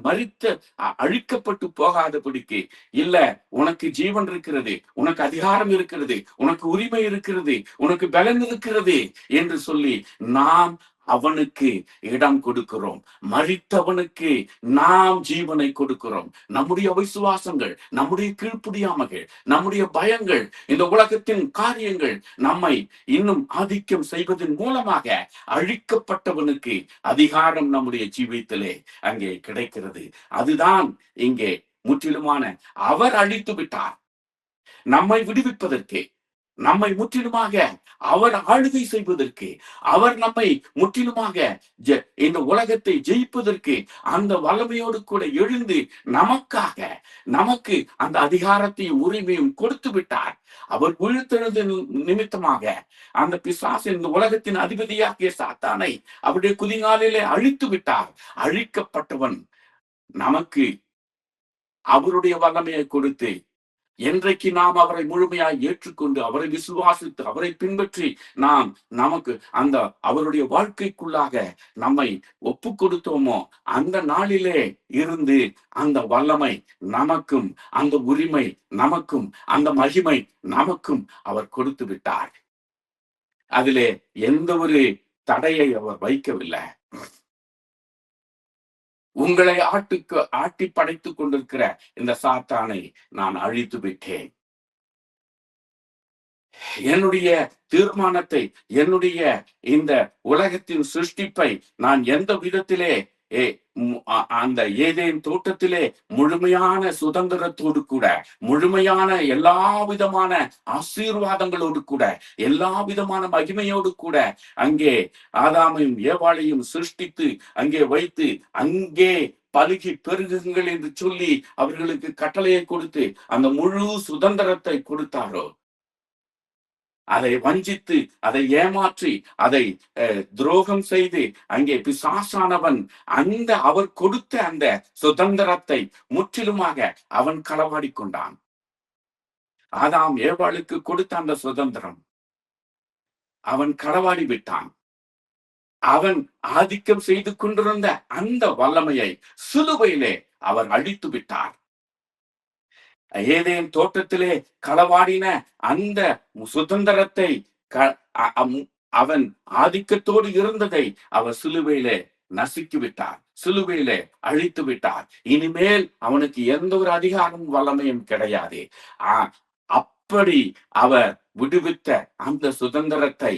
அழிக்கப்பட்டு போகாதபடிக்கு, இல்ல உனக்கு ஜீவன் இருக்கிறது, உனக்கு அதிகாரம் இருக்கிறது, உனக்கு உரிமை இருக்கிறது, உனக்கு பலன் இருக்கிறது என்று சொல்லி நாம் அவனுக்கு இடம் கொடுக்கிறோம். மரித்தவனுக்கு நாம் ஜீவனை கொடுக்கிறோம். நம்முடைய விசுவாசங்கள், நம்முடைய கீழ்ப்படியாமைகள், நம்முடைய பயங்கள், இந்த உலகத்தின் காரியங்கள் நம்மை இன்னும் ஆதிக்கம் செய்வதன் மூலமாக அழிக்கப்பட்டவனுக்கு அதிகாரம் நம்முடைய ஜீவியத்திலே அங்கே கிடைக்கிறது. அதுதான் இங்கே முற்றிலுமான அவர் அழித்து விட்டார். நம்மை விடுவிப்பதற்கு, நம்மை முற்றிலுமாக அவர் ஆளுகை செய்வதற்கு, அவர் நம்மை முற்றிலுமாக இந்த உலகத்தை ஜெயிப்பதற்கு அந்த வல்லமையோடு கூட எழுந்து நமக்காக, நமக்கு அந்த அதிகாரத்தையும் உரிமையும் கொடுத்து விட்டார். அவர் விழுத்தெழுந்த நிமித்தமாக அந்த பிசாசின், இந்த உலகத்தின் அதிபதியாகிய சாத்தானை அவருடைய குதிகாலிலே அழித்து விட்டார். அழிக்கப்பட்டவன் நமக்கு அவருடைய வல்லமையை கொடுத்து, என்றைக்கு நாம் அவரை முழுமையாய் ஏற்றுக்கொண்டு அவரை விசுவாசித்து அவரை பின்பற்றி நாம் நமக்கு அந்த அவருடைய வாழ்க்கைக்குள்ளாக நம்மை ஒப்பு கொடுத்தோமோ, அந்த நாளிலே இருந்து அந்த வல்லமை நமக்கும், அந்த உரிமை நமக்கும், அந்த மகிமை நமக்கும் அவர் கொடுத்து விட்டார். அதிலே எந்த ஒரு தடையை அவர் வைக்கவில்லை. உங்களை ஆட்டி படைத்துக் கொண்டிருக்கிற இந்த சாத்தானை நான் அழித்து விட்டேன். என்னுடைய தீர்மானத்தை, என்னுடைய இந்த உலகத்தின் சிருஷ்டிப்பை நான் எந்த விதத்திலே அந்த ஏதேன் தோட்டத்திலே முழுமையான சுதந்திரத்தோடு கூட, முழுமையான எல்லா விதமான ஆசீர்வாதங்களோடு கூட, எல்லா விதமான மகிமையோடு கூட அங்கே ஆதாமையும் ஏவாளையும் சிருஷ்டித்து அங்கே வைத்து, அங்கே பலுகி பெருகுங்கள் என்று சொல்லி அவர்களுக்கு கட்டளையை கொடுத்து அந்த முழு சுதந்திரத்தை கொடுத்தாரோ, அதை வஞ்சித்து, அதை ஏமாற்றி, அதை துரோகம் செய்து அங்கே பிசாசானவன் அந்த அவர் கொடுத்த அந்த சுதந்திரத்தை முற்றிலுமாக அவன் களவாடி கொண்டான். ஆதாம் ஏவாளுக்கு கொடுத்த அந்த சுதந்திரம் அவன் களவாடி விட்டான். அவன் ஆதிக்கம் செய்து கொண்டிருந்த அந்த வல்லமையை சிலுவையிலே அவர் அழித்து விட்டார். ஏதேன் தோட்டத்திலே களவாடின அந்த சுதந்திரத்தை, அவன் ஆதிக்கத்தோடு இருந்ததை அவர் சிலுவையிலே நசுக்கி விட்டார், சிலுவையிலே அழித்து விட்டார். இனிமேல் அவனுக்கு எந்த ஒரு அதிகாரமும் வல்லமையும் கிடையாது. அப்படி அவர் விடுவித்த அந்த சுதந்திரத்தை,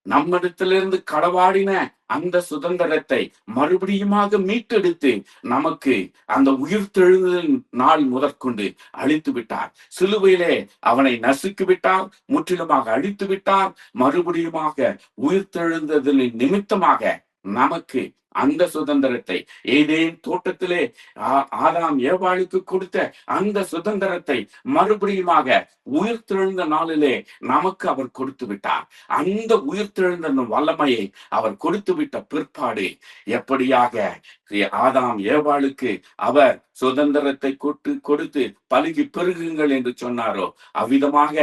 நம்மிடத்திலிருந்து களவாடின அந்த சுதந்திரத்தை மறுபடியுமாக மீட்டெடுத்து நமக்கு அந்த உயிர்த்தெழுதலின் நாள் முதற்கொண்டு அழித்து விட்டார். சிலுவையிலே அவனை நசுக்கி விட்டார், முற்றிலுமாக அழித்து விட்டார். மறுபடியுமாக உயிர்த்தெழுந்ததின் நிமித்தமாக நமக்கு அந்த சுதந்திரத்தை, ஏதேன் தோட்டத்திலே ஆதாம் ஏவாளுக்கு கொடுத்த அந்த சுதந்திரத்தை மறுபடியுமாக உயிர்த்தெழுந்த நாளிலே நமக்கு அவர் கொடுத்து விட்டார். அந்த உயிர்த்தெழுந்த வல்லமையை அவர் கொடுத்து விட்ட பிற்பாடு எப்படியாக ஆதாம் ஏவாளுக்கு அவர் சுதந்திரத்தை கொடுத்து பலுகி பெருகுங்கள் என்று சொன்னாரோ, அவ்விதமாக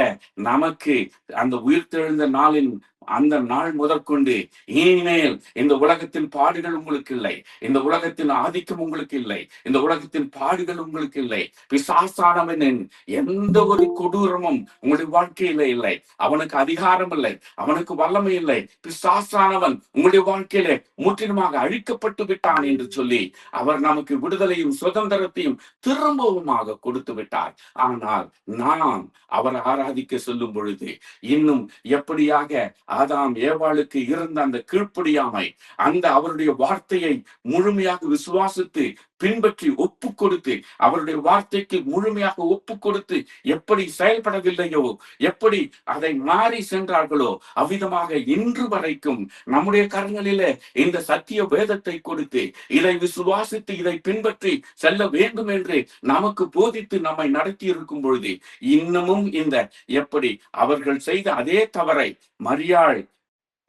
நமக்கு அந்த உயிர்த்தெழுந்த நாளின் அந்த நாள் முதற்கொண்டு இனிமேல் இந்த உலகத்தின் பாடுகள் உங்களுக்கு இல்லை, இந்த உலகத்தின் ஆதிக்கம் உங்களுக்கு இல்லை, இந்த உலகத்தின் பாடுகள் உங்களுக்கு இல்லை. பிசாசானவனின் எந்த ஒரு கொடூரமும் உங்களுடைய வாழ்க்கையில இல்லை. அவனுக்கு அதிகாரம் இல்லை, அவனுக்கு வல்லமை இல்லை. பிசாசானவன் உங்களுடைய வாழ்க்கையில முற்றிலுமாக அழிக்கப்பட்டு விட்டான் என்று சொல்லி அவர் நமக்கு விடுதலையும் சுதந்திரத்தையும் திரும்பவுமாக கொடுத்து விட்டார். ஆனால் நாம் அவரை ஆராதிக்க சொல்லும் பொழுது இன்னும் எப்படியாக ஆதாம் ஏவாளுக்கு இருந்த அந்த கீழ்ப்படியாமை, அந்த அவருடைய வார்த்தையை முழுமையாக விசுவாசித்து பின்பற்றி ஒப்பு கொடுத்து, அவருடைய வார்த்தைக்கு முழுமையாக ஒப்பு கொடுத்து எப்படி செயல்படவில்லையோ, எப்படி அதை மாறி சென்றார்களோ, அவ்விதமாக இன்று வரைக்கும் நம்முடைய கரங்களிலே இந்த சத்திய வேதத்தை கொடுத்து இதை விசுவாசித்து இதை பின்பற்றி செல்ல வேண்டும் என்று நமக்கு போதித்து நம்மை நடத்தி இருக்கும் பொழுது இன்னமும் இந்த எப்படி அவர்கள் செய்த அதே தவறை மரியாள்,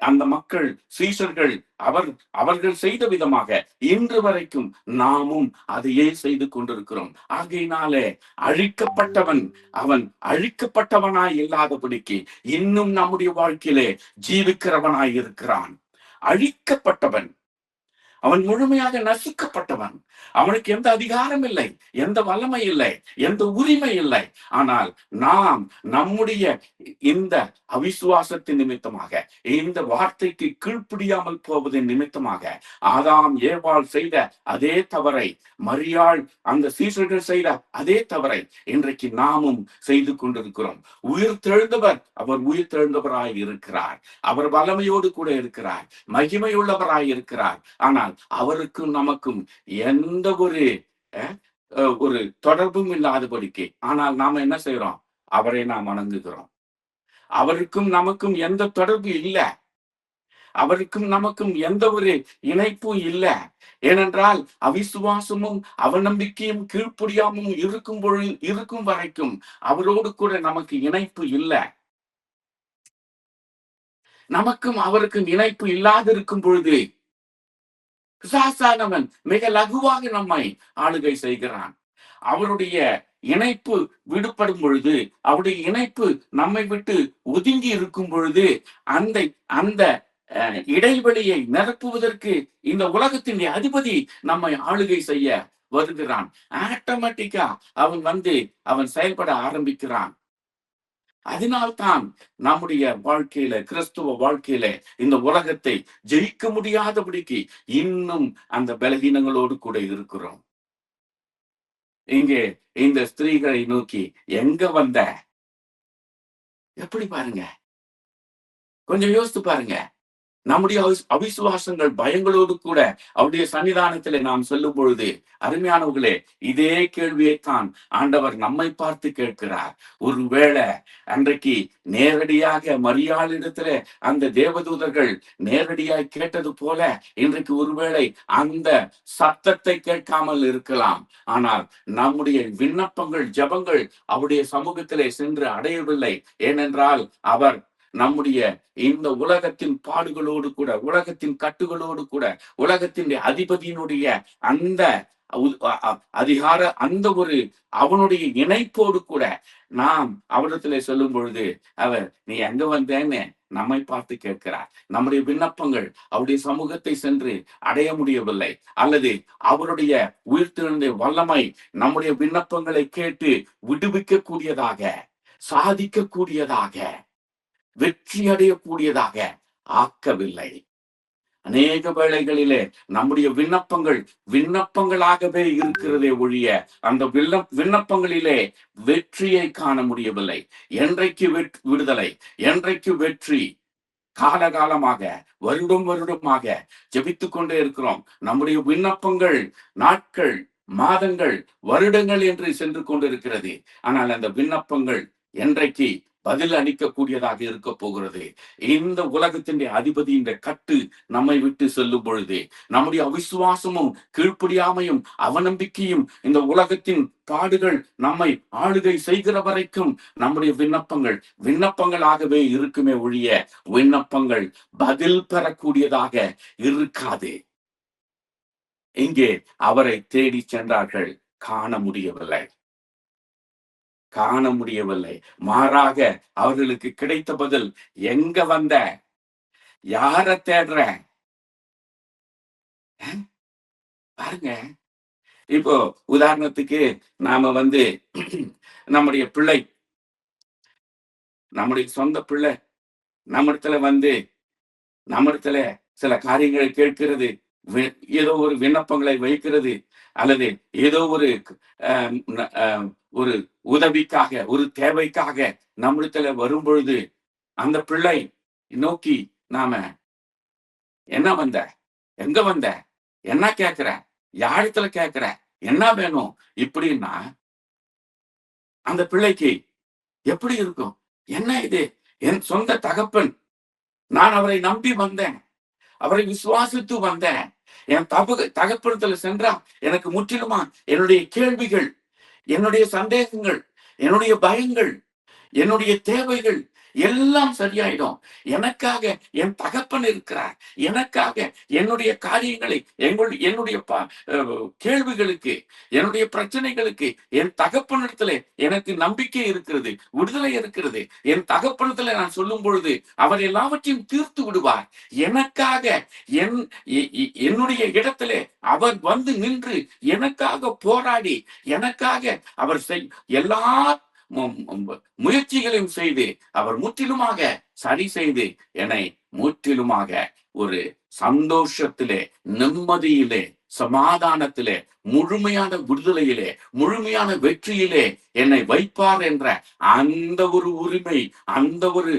அந்த மக்கள், சீஷர்கள் அவர்கள் செய்த விதமாக இன்று வரைக்கும் நாமும் அதையே செய்து கொண்டிருக்கிறோம். ஆகையினாலே அழிக்கப்பட்டவன் அவன் அழிக்கப்பட்டவனாய் இல்லாதபடிக்கு இன்னும் நம்முடைய வாழ்க்கையிலே ஜீவிக்கிறவனாய் இருக்கிறான். அழிக்கப்பட்டவன் அவன் முழுமையாக நசுக்கப்பட்டவன். அவனுக்கு எந்த அதிகாரம் இல்லை, எந்த வல்லமை இல்லை, எந்த உரிமை இல்லை. ஆனால் நாம் நம்முடைய இந்த அவிசுவாசத்தின் நிமித்தமாக, இந்த வார்த்தைக்கு கீழ்ப்படியாமல் போவதன் நிமித்தமாக ஆதாம் ஏவாள் செய்த அதே தவறை, மரியாள் அந்த சீஷர்கள் செய்த அதே தவறை இன்றைக்கு நாமும் செய்து கொண்டிருக்கிறோம். உயிர் தெழுந்தவர் அவர் உயிர் தெழுந்தவராய் இருக்கிறார், அவர் வல்லமையோடு கூட இருக்கிறார், மகிமையுள்ளவராய் இருக்கிறார். ஆனால் அவருக்கும் நமக்கும் எந்த ஒரு தொடர்பும் இல்லாதபடிக்கு, ஆனால் நாம என்ன செய்யறோம்? அவரை நாம் வணங்குகிறோம். அவருக்கும் நமக்கும் எந்த தொடர்பு இல்லை, அவருக்கும் நமக்கும் எந்த ஒரு இணைப்பும் இல்லை. ஏனென்றால் அவிசுவாசமும் அவநம்பிக்கையும் கீழ்ப்படியாமும் இருக்கும் வரைக்கும் அவரோடு கூட நமக்கு இணைப்பு இல்லை. நமக்கும் அவருக்கும் இணைப்பு இல்லாதிருக்கும் பொழுது பிசாசானவன் மிக லகுவாக நம்மை ஆளுகை செய்கிறான். அவருடைய இணைப்பு விடுபடும் பொழுது, அவருடைய இணைப்பு நம்மை விட்டு ஒதுங்கி இருக்கும் பொழுது, அந்த அந்த இடைவெளியை நிரப்புவதற்கு இந்த உலகத்தின் அதிபதி நம்மை ஆளுகை செய்ய வருகிறான். ஆட்டோமேட்டிக்கா அவன் செயல்பட ஆரம்பிக்கிறான். அதனால்தான் நம்முடைய வாழ்க்கையில, கிறிஸ்துவ வாழ்க்கையில இந்த உலகத்தை ஜெயிக்க முடியாதபடிக்கு இன்னும் அந்த பலவீனங்களோடு கூட இருக்கிறோம். இங்கே இந்த ஸ்திரீகளை நோக்கி எங்க வந்த? எப்படி பாருங்க, கொஞ்சம் யோசித்து பாருங்க. நம்முடைய அவிசுவாசங்கள், பயங்களோடு கூட அவருடைய சன்னிதானத்திலே நாம் சொல்லும் பொழுது, அருமையானவர்களே, இதே கேள்வியைத்தான் ஆண்டவர் நம்மை பார்த்து கேட்கிறார். ஒருவேளை அன்றைக்கு நேரடியாக மரியாளிடத்துல அந்த தேவதூதர்கள் நேரடியாய் கேட்டது போல இன்றைக்கு ஒருவேளை அந்த சத்தத்தை கேட்காமல் இருக்கலாம். ஆனால் நம்முடைய விண்ணப்பங்கள், ஜபங்கள் அவருடைய சமூகத்திலே சென்று அடையவில்லை. ஏனென்றால் அவர் நம்முடைய இந்த உலகத்தின் பாடுகளோடு கூட, உலகத்தின் கட்டுகளோடு கூட, உலகத்தின் அதிபதியினுடைய அந்த அதிகார அந்த ஒரு அவனுடைய இணைப்போடு கூட நாம் அவரிடத்துல சொல்லும் பொழுது அவர் நீ எங்க வந்தேன்னு நம்மை பார்த்து கேட்கிறார். நம்முடைய விண்ணப்பங்கள் அவருடைய சமூகத்தை சென்று அடைய முடியவில்லை, அல்லது அவருடைய உயிர்த்தெழுந்த வல்லமை நம்முடைய விண்ணப்பங்களை கேட்டு விடுவிக்க கூடியதாக, சாதிக்க கூடியதாக, வெற்றி அடையக்கூடியதாக ஆக்கவில்லை. அநேக வேளைகளிலே நம்முடைய விண்ணப்பங்களாகவே இருக்கிறதே ஒழிய அந்த விண்ணப்பங்களிலே வெற்றியை காண முடியவில்லை. என்றைக்கு விடுதலை, என்றைக்கு வெற்றி? காலகாலமாக, வருடமாக ஜெபித்துக் கொண்டே இருக்கிறோம். நம்முடைய விண்ணப்பங்கள் நாட்கள், மாதங்கள், வருடங்கள் என்று சென்று கொண்டிருக்கிறது. ஆனால் அந்த விண்ணப்பங்கள் என்றைக்கு பதில் அளிக்கக்கூடியதாக இருக்க போகிறது? இந்த உலகத்தின் அதிபதியின் கட்டு நம்மை விட்டு செல்லும் பொழுது, நம்முடைய அவிசுவாசமும் கீழ்ப்படியாமையும் அவநம்பிக்கையும் இந்த உலகத்தின் பாடுகள் நம்மை ஆளுகை செய்கிற வரைக்கும் நம்முடைய விண்ணப்பங்களாகவே இருக்குமே ஒழிய விண்ணப்பங்கள் பதில் பெறக்கூடியதாக இருக்காது. இங்கே அவரை தேடி சென்றார்கள், காண முடியவில்லை. மாறாக அவர்களுக்கு கிடைத்த பதில், எங்க வந்த? யார தேடுற? அஹ், பாருங்க. இப்போ உதாரணத்துக்கு நாம நம்முடைய பிள்ளை, நம்முடைய சொந்த பிள்ளை நம்மிடத்துல நம்மிடத்துல சில காரியங்களை கேட்கிறது, ஏதோ ஒரு விண்ணப்பங்களை வைக்கிறது, அல்லது ஏதோ ஒரு அஹ், ந- அஹ், ஒரு உதவிக்காக, ஒரு தேவைக்காக நம்மிடத்துல வரும்பொழுது, அந்த பிள்ளை நோக்கி நாம என்ன வந்த, எங்க வந்த, என்ன கேட்கிற, யாரிடத்துல கேட்கிற, என்ன வேணும் இப்படின்னா அந்த பிள்ளைக்கு எப்படி இருக்கும்? என்ன இது? என் சொந்த தகப்பன், நான் அவரை நம்பி வந்தேன், அவரை விசுவாசித்து வந்தேன். என் தகப்பனத்துல சென்றா எனக்கு முற்றிலுமா என்னுடைய கேள்விகள், என்னுடைய சந்தேகங்கள், என்னுடைய பயங்கள், என்னுடைய தேவைகள் எல்லாம் சரியாயிடும். எனக்காக என் தகப்பன் இருக்கிறார். எனக்காக என்னுடைய காரியங்களை, என்னுடைய கேள்விகளுக்கு, என்னுடைய பிரச்சனைகளுக்கு என் தகப்பனிடத்துல எனக்கு நம்பிக்கை இருக்கிறது, விடுதலை இருக்கிறது. என் தகப்பனிடத்துல நான் சொல்லும் பொழுது அவர் எல்லாவற்றையும் தீர்த்து விடுவார். எனக்காக என்னுடைய இடத்திலே அவர் வந்து நின்று எனக்காக போராடி, எனக்காக அவர் எல்லா முயற்சிகளையும் செய்து அவர் முற்றிலுமாக சரி செய்து என்னை முற்றிலுமாக ஒரு சந்தோஷத்திலே, நிம்மதியிலே, சமாதானத்திலே, முழுமையான விடுதலையிலே, முழுமையான வெற்றியிலே என்னை வைப்பார் என்ற அந்த ஒரு உரிமை, அந்த ஒரு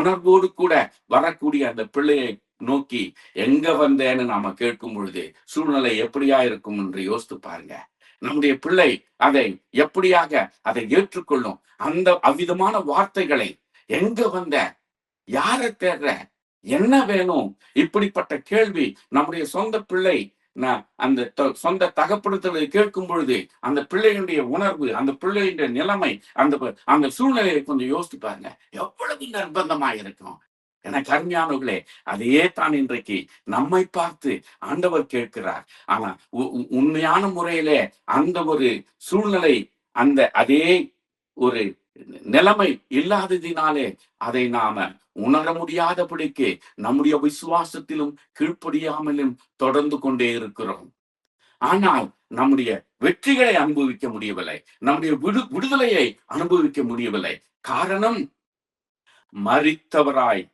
உணர்வோடு கூட வரக்கூடிய அந்த பிள்ளையை நோக்கி எங்க வந்தேன்னு நாம கேட்கும் பொழுது சூழ்நிலை எப்படியா இருக்கும் என்று யோசித்து பாருங்க. நம்முடைய பிள்ளை அதை எப்படியாக அதை ஏற்றுக்கொள்ளும்? அந்த அவ்விதமான வார்த்தைகளை, எங்க வந்த, யார தேடுற, என்ன வேணும், இப்படிப்பட்ட கேள்வி நம்முடைய சொந்த பிள்ளை அந்த சொந்த தகப்படத்தில் கேட்கும் பொழுது அந்த பிள்ளையினுடைய உணர்வு, அந்த பிள்ளையுடைய நிலைமை, அந்த அந்த சூழ்நிலையை கொஞ்சம் யோசித்து பாருங்க. எவ்வளவு நிர்பந்தமா இருக்கும். எனக்கு அருமையானவர்களே, அதையே தான் இன்றைக்கு நம்மை பார்த்து ஆண்டவர் கேட்கிறார். ஆனா உண்மையான முறையிலே அந்த ஒரு சூழ்நிலை, அந்த அதே ஒரு நிலைமை இல்லாததினாலே அதை நாம உணர முடியாதபடிக்கு நம்முடைய விசுவாசத்திலும் கீழ்ப்படியாமலும் தொடர்ந்து கொண்டே இருக்கிறோம். ஆனால் நம்முடைய வெற்றிகளை அனுபவிக்க முடியவில்லை, நம்முடைய விடுதலையை அனுபவிக்க முடியவில்லை. காரணம், மரித்தவராய்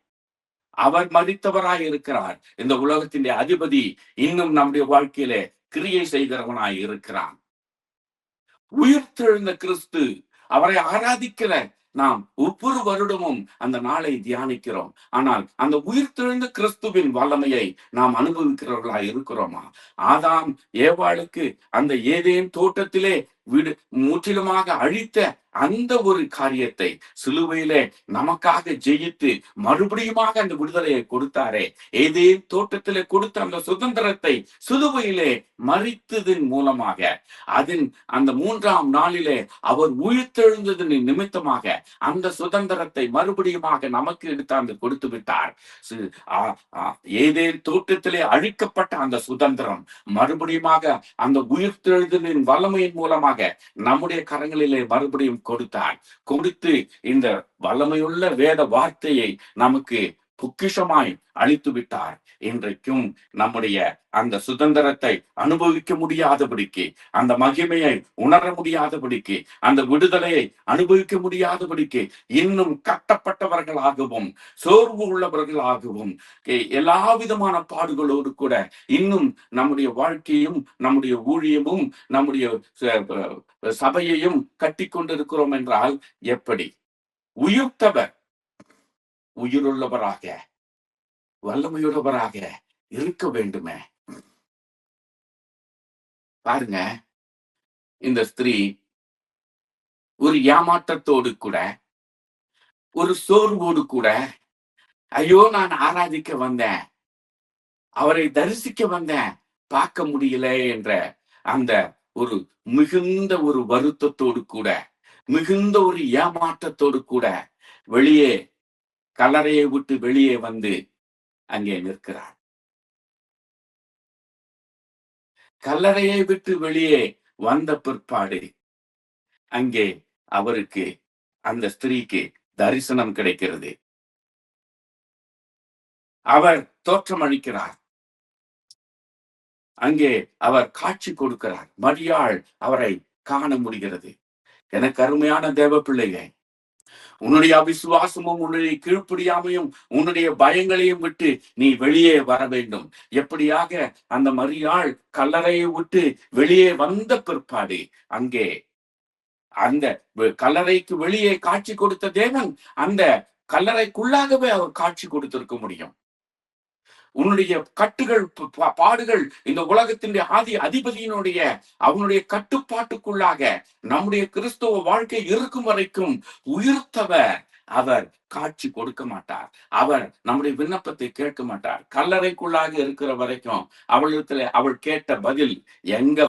அவர் மரித்தவராய் இருக்கிறார். இந்த உலகத்தின் அதிபதி இன்னும் நம்முடைய வாழ்க்கையிலே கிரியை செய்கிறவனாய் இருக்கிறான். உயிர்த்தெழுந்த கிறிஸ்து, அவரை ஆராதிக்கிற நாம் ஒவ்வொரு வருடமும் அந்த நாளை தியானிக்கிறோம். ஆனால் அந்த உயிர்த்தெழுந்த கிறிஸ்துவின் வல்லமையை நாம் அனுபவிக்கிறவர்களாய் இருக்கிறோமா? ஆதாம் ஏவாளுக்கு அந்த ஏதேன் தோட்டத்திலே முற்றிலுமாக அழித்த அந்த ஒரு காரியத்தை சிலுவையிலே நமக்காக ஜெயித்து மறுபடியுமாக அந்த விடுதலையை கொடுத்தாரே, ஏதேன் தோட்டத்திலே கொடுத்த அந்த சுதந்திரத்தை சிலுவையிலே மறித்ததின் மூலமாக, அதன் அந்த 3ஆம் நாளிலே அவர் உயிர்த்தெழுந்ததின் நிமித்தமாக அந்த சுதந்திரத்தை மறுபடியுமாக நமக்கு எடுத்தாந்து கொடுத்து விட்டார். ஏதேன் தோட்டத்திலே அழிக்கப்பட்ட அந்த சுதந்திரம் மறுபடியுமாக அந்த உயிர்த்தெழுதலின் வல்லமையின் மூலமாக நம்முடைய கரங்களிலே மறுபடியும் கொடுத்து இந்த வல்லமையுள்ள வேத வார்த்தையை நமக்கு பொக்கிஷமாய் அளித்து விட்டார். இன்றைக்கும் நம்முடைய அந்த சுதந்திரத்தை அனுபவிக்க முடியாதபடிக்கு, அந்த மகிமையை உணர முடியாதபடிக்கு, அந்த விடுதலையை அனுபவிக்க முடியாதபடிக்கு இன்னும் கட்டப்பட்டவர்களாகவும் சோர்வு உள்ளவர்களாகவும் எல்லா விதமான பாடுகளோடு கூட இன்னும் நம்முடைய வாழ்க்கையும், நம்முடைய ஊழியமும், நம்முடைய சபையையும் கட்டி கொண்டிருக்கிறோம் என்றால் எப்படி? உயிர்த்தவர் உயிருள்ளவராக, வல்லமையுள்ளவராக இருக்க வேண்டுமே. பாருங்க, இந்த ஸ்திரீ ஒரு ஏமாற்றத்தோடு கூட, ஒரு சோர்வோடு கூட, ஐயோ நான் ஆராதிக்க வந்தேன், அவரை தரிசிக்க வந்தேன், பார்க்க முடியல என்ற அந்த ஒரு மிகுந்த ஒரு வருத்தத்தோடு கூட, மிகுந்த ஒரு ஏமாற்றத்தோடு கூட வெளியே, கல்லறையை விட்டு வெளியே வந்து அங்கே நிற்கிறார். கல்லறையை விட்டு வெளியே வந்த பிற்பாடு அங்கே அவருக்கு, அந்த ஸ்திரீக்கு தரிசனம் கிடைக்கிறது. அவர் தோற்றமளிக்கிறார். அங்கே அவர் காட்சி கொடுக்கிறார். மரியாள் அவரை காண முடிகிறது. எனக்கு அருமையான தேவ பிள்ளையே, உன்னுடைய அவிசுவாசமும் உன்னுடைய கீழ்ப்படியாமையும் உன்னுடைய பயங்களையும் விட்டு நீ வெளியே வர வேண்டும். எப்படியாக அந்த மரியாள் கல்லறையை விட்டு வெளியே வந்த பிற்பாடு அங்கே அந்த கல்லறைக்கு வெளியே காட்சி கொடுத்த தேவன் அந்த கல்லறைக்குள்ளாகவே அவர் காட்சி கொடுத்திருக்க முடியும். உன்னுடைய கட்டுகள் பாடுகள் இந்த உலகத்தின் ஆதி அதிபதியினுடைய அவனுடைய கட்டுப்பாட்டுக்குள்ளாக நம்முடைய கிறிஸ்தவ வாழ்க்கை இருக்கும் வரைக்கும் உயிர்த்தவர் அவர் காட்சி கொடுக்க மாட்டார். அவர் நம்முடைய விண்ணப்பத்தை கேட்க மாட்டார். கல்லறைக்குள்ளாக இருக்கிற வரைக்கும் அவள் கேட்ட பதில் எங்க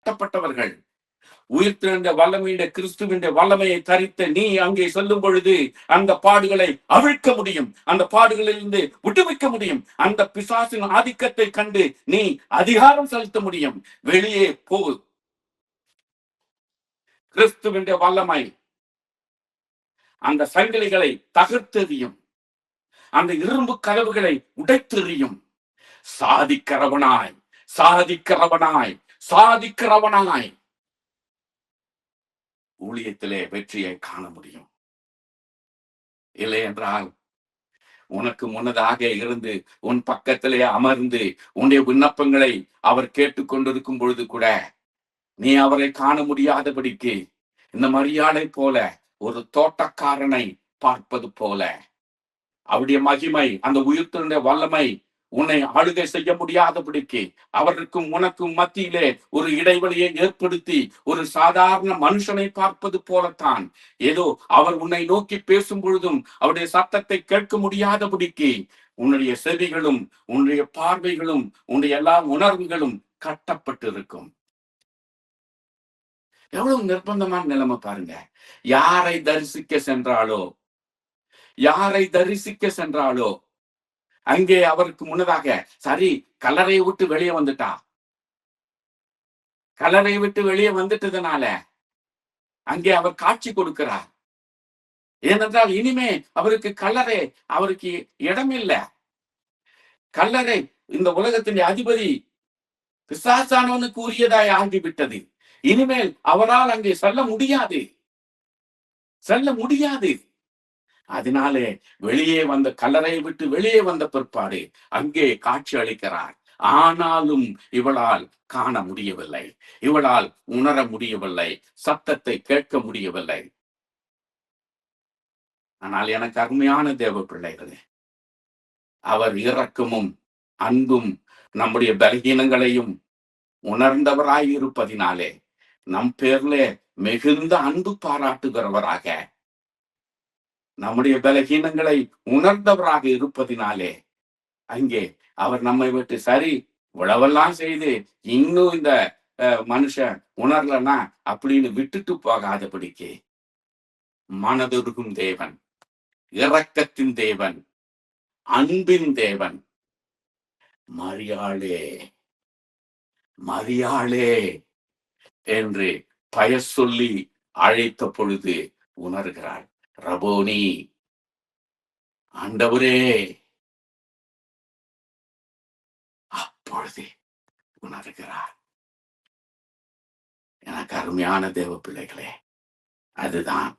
கட்டப்பட்டவர்கள். உயிர்த்தெழுந்த வல்லமையுடைய கிறிஸ்துவின் வல்லமையை தரித்த நீ அங்கே சொல்லும் பொழுது அந்த பாடுகளை அவிழ்க்க முடியும், அந்த பாடுகளிலிருந்து விட்டுவிக்க முடியும். அந்த பிசாசின் ஆதிக்கத்தை கண்டு நீ அதிகாரம் செலுத்த முடியும். வெளியே போ. கிறிஸ்துவின் வல்லமை அந்த சங்கிலிகளை தகர்த்தெறியும், அந்த இரும்பு கதவுகளை உடைத்தெறியும். சாதிக்கிறவனாய், சாதிக்கிறவனாய், சாதிக்கிறவனாய் ஊழியத்திலே வெற்றியை காண முடியும். இல்லை என்றால் உனக்கு முன்னதாக இருந்து உன் பக்கத்திலே அமர்ந்து உன்னுடைய விண்ணப்பங்களை அவர் கேட்டுக்கொண்டிருக்கும் பொழுது கூட நீ அவரை காண முடியாதபடிக்கு இந்த மரியாதை போல ஒரு தோட்டக்காரனை பார்ப்பது போல அவருடைய மகிமை, அந்த உயிர்த்தெழுந்த வல்லமை உன்னை ஆளுகை செய்ய முடியாதபடிக்கு அவருக்கும் உனக்கும் மத்தியிலே ஒரு இடைவெளியை ஏற்படுத்தி ஒரு சாதாரண மனுஷனை பார்ப்பது போலத்தான் ஏதோ அவர் உன்னை நோக்கி பேசும் பொழுதும் அவருடைய சத்தத்தை கேட்க முடியாதபடிக்கு உன்னுடைய செவிகளும் உன்னுடைய பார்வைகளும் உன்னுடைய எல்லா உணர்வுகளும் கட்டப்பட்டு இருக்கும். எவ்வளவு நிர்பந்தமான நிலைமை பாருங்க. யாரை தரிசிக்க சென்றாலோ, யாரை தரிசிக்க சென்றாலோ அங்கே அவருக்கு முன்னதாக சரி கல்லறையை விட்டு வெளியே வந்துட்டா, கல்லறையை விட்டு வெளியே வந்துட்டதுனால அங்கே அவர் காட்சி கொடுக்கிறார். ஏனென்றால் இனிமே அவருக்கு கல்லறை, அவருக்கு இடம் இல்லை. கல்லறை இந்த உலகத்தின் அதிபதி பிசாசானவனுக்கு உரியதாய் ஆகிவிட்டது. இனிமேல் அவரால் அங்கே செல்ல முடியாது, செல்ல முடியாது. அதனாலே வெளியே வந்த கல்லறையை விட்டு வெளியே வந்த பிற்பாடு அங்கே காட்சி அளிக்கிறார். ஆனாலும் இவளால் காண முடியவில்லை, இவளால் உணர முடியவில்லை, சத்தத்தை கேட்க முடியவில்லை. ஆனால் எனக்கு அருமையான தேவ பிள்ளைகளே, அவர் இரக்கமும் அன்பும் நம்முடைய பலகீனங்களையும் உணர்ந்தவராய் இருப்பதினாலே நம் பேர்ல மிகுந்த அன்பு பாராட்டுகிறவராக, நம்முடைய பலகீனங்களை உணர்ந்தவராக இருப்பதினாலே அங்கே அவர் நம்மை விட்டு சரி உழவெல்லாம் செய்து இன்னும் இந்த மனுஷன் உணரலன்னா அப்படின்னு விட்டுட்டு போகாதபடிக்கு மனதுருகும் தேவன், இரக்கத்தின் தேவன், அன்பின் தேவன், மரியாளே மரியாளே என்று பெயர் சொல்லி அழைத்த பொழுது உணர்கிறாள். ரபோனி, ஆண்டவரே, அப்பொழுது உணர்கிறார். எனக்கு அருமையான தேவ பிள்ளைகளே, அதுதான்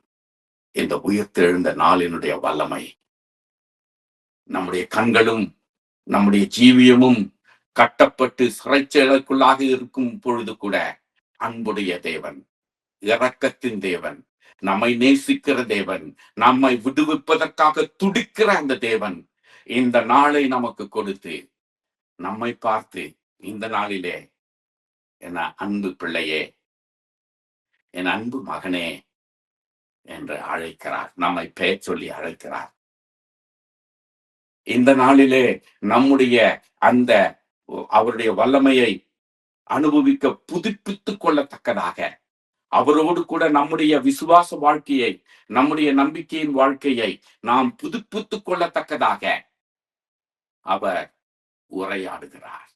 இந்த உயிர்த்தெழுந்த நாளினுடைய வல்லமை. நம்முடைய கண்களும் நம்முடைய ஜீவியமும் கட்டப்பட்டு சிறைச்சேலைக்குள்ளாக இருக்கும் பொழுது கூட அன்புடைய தேவன், இரக்கத்தின் தேவன், நம்மை நேசிக்கிற தேவன், நம்மை விடுவிப்பதற்காக துடிக்கிற அந்த தேவன் இந்த நாளை நமக்கு கொடுத்து நம்மை பார்த்து இந்த நாளிலே என் அன்பு பிள்ளையே, என் அன்பு மகனே என்று அழைக்கிறார். நம்மை பெயர் சொல்லி அழைக்கிறார். இந்த நாளிலே நம்முடைய அந்த அவருடைய வல்லமையை அனுபவிக்க புதுப்பித்துக் கொள்ளத்தக்கதாக அவரோடு கூட நம்முடைய விசுவாச வாழ்க்கையை, நம்முடைய நம்பிக்கையின் வாழ்க்கையை நாம் புதுப்பித்துக் கொள்ளத்தக்கதாக அவர் உரையாடுகிறார்.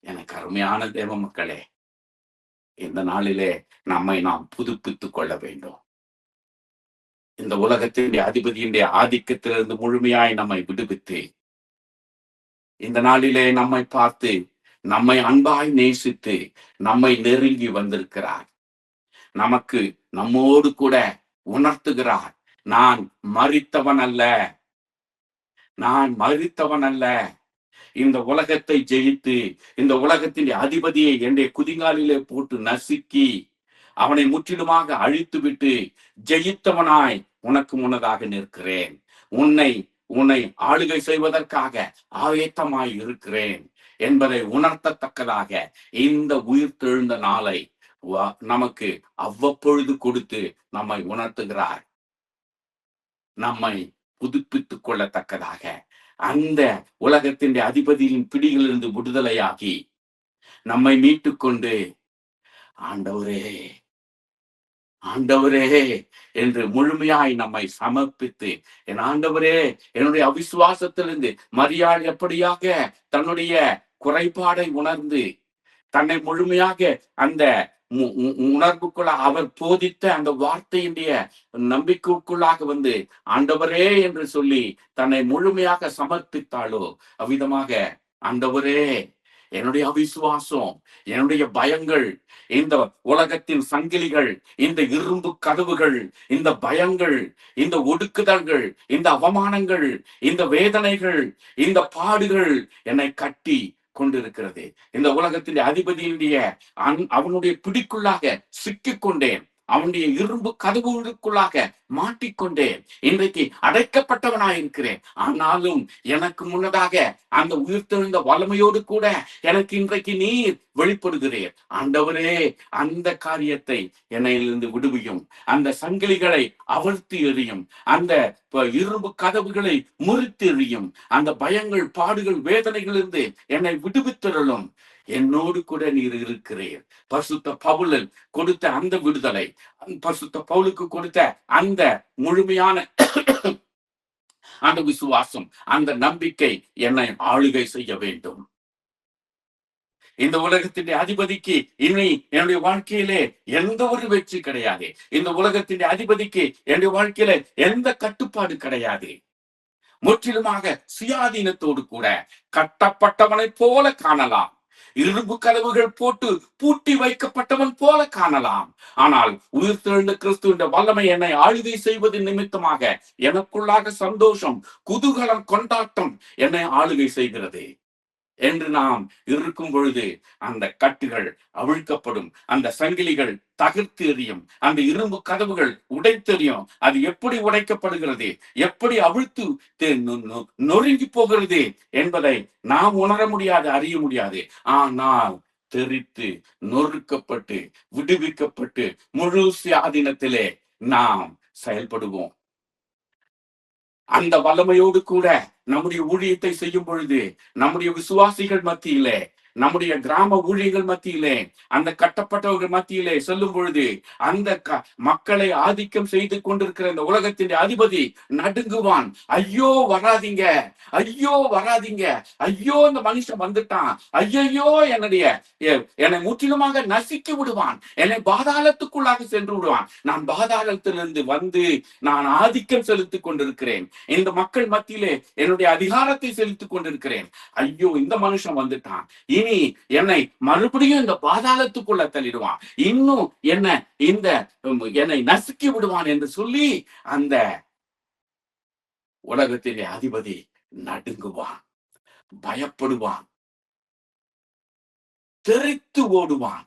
எனக்கு அருமையான தேவ மக்களே, இந்த நாளிலே நம்மை நாம் புதுப்பித்துக் கொள்ள வேண்டும். இந்த உலகத்தின் அதிபதியினுடைய ஆதிக்கத்திலிருந்து முழுமையாய் நம்மை விடுவித்து இந்த நாளிலே நம்மை பார்த்து நம்மை அன்பாய் நேசித்து நம்மை நெருங்கி வந்திருக்கிறார். நமக்கு நம்மோடு கூட உணர்த்துகிறார், நான் மரித்தவன் அல்ல, நான் மரித்தவன் அல்ல. இந்த உலகத்தை ஜெயித்து இந்த உலகத்தின் அதிபதியை என்னுடைய குதிங்காலிலே போட்டு நசுக்கி அவனை முற்றிலுமாக அழித்து விட்டு ஜெயித்தவனாய் உனக்கு முன்னதாக நிற்கிறேன். உன்னை ஆளுகை செய்வதற்காக ஆயத்தமாய் இருக்கிறேன் என்பதை உணர்த்தத்தக்கதாக இந்த உயிர்த்தெழுந்த நாளை நமக்கு அவ்வப்பொழுது கொடுத்து நம்மை உணர்த்துகிறார். நம்மை புதுப்பித்துக் கொள்ளத்தக்கதாக அந்த உலகத்தின் அதிபதியின் பிடியிலிருந்து விடுதலையாகி நம்மை மீட்டுக்கொண்டு ஆண்டவரே, ஆண்டவரே என்று முழுமையாய் நம்மை சமர்ப்பித்து, என் ஆண்டவரே, என்னுடைய அவிசுவாசத்திலிருந்து மரியாள் எப்படியாக தன்னுடைய குறைபாடை உணர்ந்து தன்னை முழுமையாக அந்த உணர்வுக்குள்ள அவர் போதித்த அந்த வார்த்தையினுடைய நம்பிக்கைக்குள்ளாக வந்து ஆண்டவரே என்று சொல்லி தன்னை முழுமையாக சமர்ப்பித்தாளோ அவ்விதமாக ஆண்டவரே, என்னுடைய அவிசுவாசம், என்னுடைய பயங்கள், இந்த உலகத்தின் சங்கிலிகள், இந்த இரும்பு கதவுகள், இந்த பயங்கள், இந்த ஒடுக்குதல்கள், இந்த அவமானங்கள், இந்த வேதனைகள், இந்த பாடுகள் என்னை கட்டி கொண்டிருக்கிறது. இந்த உலகத்தின் அதிபதியினுடைய அவனுடைய பிடிக்குள்ளாக சிக்கிக் கொண்டேன். அவனுடைய இரும்பு கதவுகளுக்குள்ளாக மாட்டிக்கொண்டேன். இன்றைக்கு அடைக்கப்பட்டவனாயிருக்கிறேன். ஆனாலும் எனக்கு முன்னதாக அந்த உயிர்த்தெழுந்த வல்லமையோடு கூட எனக்கு இன்றைக்கு நீர் வெளிப்படுகிறேன். ஆண்டவரே, அந்த காரியத்தை என்னையிலிருந்து விடுவியும். அந்த சங்கிலிகளை அவிழ்த்து எறியும். அந்த இரும்பு கதவுகளை முறித்து எறியும். அந்த பயங்கள், பாடுகள், வேதனைகளிலிருந்து என்னை விடுவித்திரளும். என்னோடு கூட நீர் இருக்கிறீர். பரிசுத்த பவுல் கொடுத்த அந்த விடுதலை, பரிசுத்த பவுலுக்கு கொடுத்த அந்த முழுமையான அந்த விசுவாசம், அந்த நம்பிக்கை என்னை ஆளுகை செய்ய வேண்டும். இந்த உலகத்தின் அதிபதிக்கு இனி என்னுடைய வாழ்க்கையிலே எந்த ஒரு வெற்றி கிடையாது. இந்த உலகத்தின் அதிபதிக்கு என்னுடைய வாழ்க்கையில எந்த கட்டுப்பாடு கிடையாது. முற்றிலுமாக சுயாதீனத்தோடு கூட கட்டப்பட்டவனை போல காணலாம். இரும்பு கதவுகள் போட்டு பூட்டி வைக்கப்பட்டவன் போல காணலாம். ஆனால் உயிர்த்தெழுந்த கிறிஸ்துவின் வல்லமை என்னை ஆளுகை செய்வது நிமித்தமாக எனக்குள்ளாக சந்தோஷம், குதூகலம், கொண்டாட்டம் என்னை ஆளுகை செய்கிறது என்று நாம் இருக்கும் பொழுது அந்த கட்டுகள் அவிழ்க்கப்படும். அந்த சங்கிலிகள் தகர்த்து எறியும். அந்த இரும்பு கதவுகள் உடைத்தெறியும். அது எப்படி உடைக்கப்படுகிறது, எப்படி அவிழ்த்து நொறுங்கி போகிறது என்பதை நாம் உணர முடியாது, அறிய முடியாது. ஆனால் தெரித்து நொறுக்கப்பட்டு விடுவிக்கப்பட்டு முழு சுயாதீனத்திலே நாம் செயல்படுவோம். அந்த வல்லமையோடு கூட நம்முடைய ஊழியத்தை செய்யும் பொழுது, நம்முடைய விசுவாசிகள் மத்தியிலே, நம்முடைய கிராம ஊழியர்கள் மத்தியிலே, அந்த கட்டப்பட்டவர்கள் மத்தியிலே சொல்லும் பொழுது, அந்த மக்களை ஆதிக்கம் செய்து கொண்டிருக்கிற இந்த உலகத்தின் அதிபதி நடுங்குவான். ஐயோ வராதிங்க, ஐயோ வராதிங்க, ஐயோ இந்த மனுஷன் வந்துட்டான், ஐயோ என்னை முற்றிலுமாக நசுக்கி விடுவான், என்னை பாதாளத்துக்குள்ளாக சென்று விடுவான். நான் பாதாளத்திலிருந்து வந்து நான் ஆதிக்கம் செலுத்திக் கொண்டிருக்கிறேன். இந்த மக்கள் மத்தியிலே என்னுடைய அதிகாரத்தை செலுத்திக் கொண்டிருக்கிறேன். ஐயோ இந்த மனுஷன் வந்துட்டான், இனி என்னை மறுபடியும் இந்த பாதாளத்துக்குள்ள தள்ளிடுவான், இன்னும் என்னை நசுக்கி விடுவான் என்று சொல்லி அந்த உலகத்திலே அதிபதி நடுங்குவான், பயப்படுவான், தெரித்து ஓடுவான்.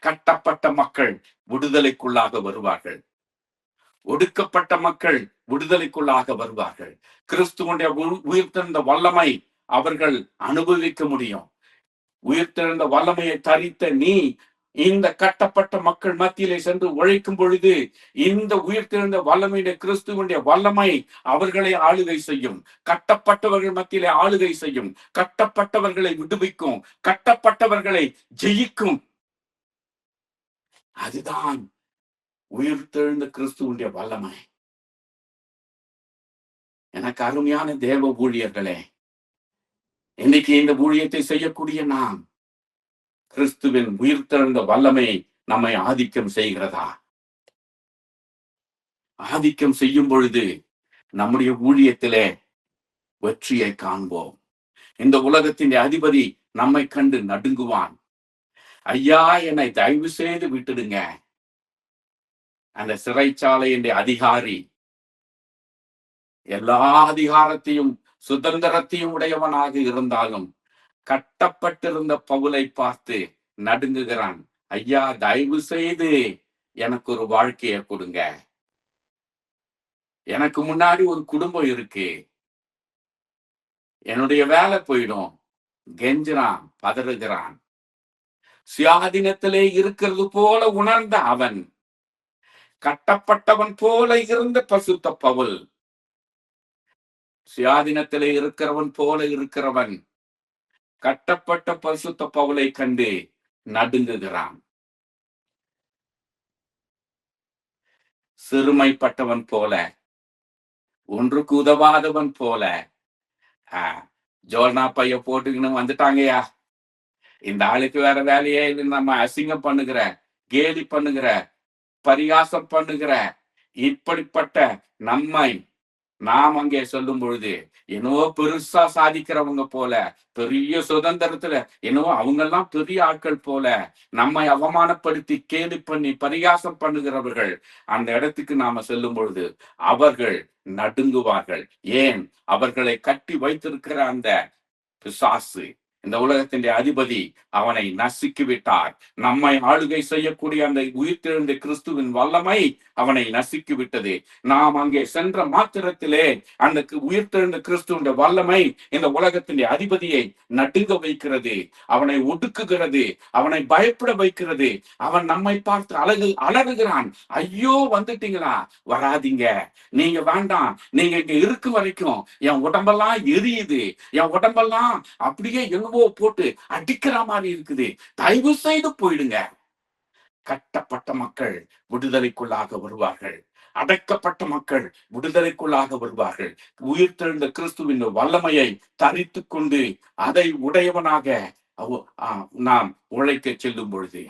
கட்டப்பட்ட மக்கள் விடுதலைக்குள்ளாக வருவார்கள். ஒடுக்கப்பட்ட மக்கள் விடுதலைக்குள்ளாக வருவார்கள். கிறிஸ்துவனுடைய உயிர்த்தெழுந்த வல்லமை அவர்கள் அனுபவிக்க முடியும். உயிர்த்தெழுந்த வல்லமையை தரித்த நீ இந்த கட்டப்பட்ட மக்கள் மத்தியிலே சென்று உழைக்கும் பொழுது இந்த உயிர்த்தெழுந்த வல்லமையுடைய கிறிஸ்துவனுடைய வல்லமை அவர்களை ஆளுகை செய்யும். கட்டப்பட்டவர்கள் மத்தியிலே ஆளுகை செய்யும். கட்டப்பட்டவர்களை விடுவிக்கும். கட்டப்பட்டவர்களை ஜெயிக்கும். அதுதான் உயிர்த்தெழுந்த கிறிஸ்துவனுடைய வல்லமை. எனக்கு அருமையான தேவ ஊழியர்களே, இன்னைக்கு இந்த ஊழியத்தை செய்யக்கூடிய நாம் கிறிஸ்துவின் உயிர்த்தெழுந்த வல்லமை நம்மை ஆதிக்கம் செய்கிறதா? ஆதிக்கம் செய்யும் பொழுது நம்முடைய ஊழியத்திலே வெற்றியை காண்போம். இந்த உலகத்தின் அதிபதி நம்மை கண்டு நடுங்குவான். ஐயா, என்னை தயவு செய்து விட்டுடுங்க. அந்த சிறைச்சாலையின் அதிகாரி எல்லா அதிகாரத்தையும் சுதந்திரத்தையும் உடையவனாக இருந்தாலும் கட்டப்பட்டிருந்த பவுலை பார்த்து நடுங்குகிறான். ஐயா, தயவு செய்து எனக்கு ஒரு வாழ்க்கையை கொடுங்க. எனக்கு முன்னாடி ஒரு குடும்பம் இருக்கு, என்னுடைய வேலை போயிடும். கெஞ்சுறான், பதறுகிறான். சுயாதீனத்திலே இருக்கிறது போல உணர்ந்த அவன், கட்டப்பட்டவன் போல இருந்த பரிசுத்த பவுல், சுயாதீனத்திலே இருக்கிறவன் போல இருக்கிறவன் கட்டப்பட்ட பரிசுத்த பவுலை கண்டு நடுங்குகிறான். சிறுமைப்பட்டவன் போல, ஒன்றுக்கு உதவாதவன் போல ஜோல்னா பைய போட்டுக்கின்னு வந்துட்டாங்கயா. இந்த ஆளுக்கு வேற வேலையே இல்லை, நம்ம அசிங்கம் பண்ணுகிற, கேலி பண்ணுகிற, பரிகாசம் பண்ணுகிற இப்படிப்பட்ட நம்மை நாம் அங்கே சொல்லும் பொழுது என்னவோ பெருசா சாதிக்கிறவங்க போல, பெரிய சுதந்திரத்துல என்னவோ அவங்க எல்லாம் பெரிய ஆட்கள் போல நம்மை அவமானப்படுத்தி கேலி பண்ணி பரிகாசம் பண்ணுகிறவர்கள் அந்த இடத்துக்கு நாம செல்லும் பொழுது அவர்கள் நடுங்குவார்கள். ஏன்? அவர்களை கட்டி வைத்திருக்கிற அந்த பிசாசு, இந்த உலகத்தின் அதிபதி, அவனை நசுக்கி விட்டார். நம்மை ஆளுகை செய்யக்கூடிய அந்த உயிர்த்தெழுந்த கிறிஸ்துவின் வல்லமை அவனை நசுக்கி விட்டது. நாம் அங்கே சென்ற மாத்திரத்திலே அந்த உயிர்த்தெழுந்த கிறிஸ்துவின் வல்லமை இந்த உலகத்தின் அதிபதியை நடுங்க வைக்கிறது, அவனை ஒடுக்குகிறது, அவனை பயப்பட வைக்கிறது. அவன் நம்மை பார்த்து அலறுகிறான். ஐயோ, வந்துட்டீங்களா? வராதீங்க, நீங்க வேண்டாம், நீங்க இங்க இருக்கும் வரைக்கும் என் உடம்பெல்லாம் எரியுது, என் உடம்பெல்லாம் அப்படியே என்னவோ போட்டு அடிக்கிற மாதிரி இருக்குது, தயவு செய்து போயிடுங்க. கட்டப்பட்ட மக்கள் விடுதலைக்குள்ளாக வருவார்கள், அடைக்கப்பட்ட மக்கள் விடுதலைக்குள்ளாக வருவார்கள். உயிர்த்தெழுந்த கிறிஸ்துவின் வல்லமையை தரித்து கொண்டு அதை உடையவனாக நாம் உழைக்க செல்லும் பொழுது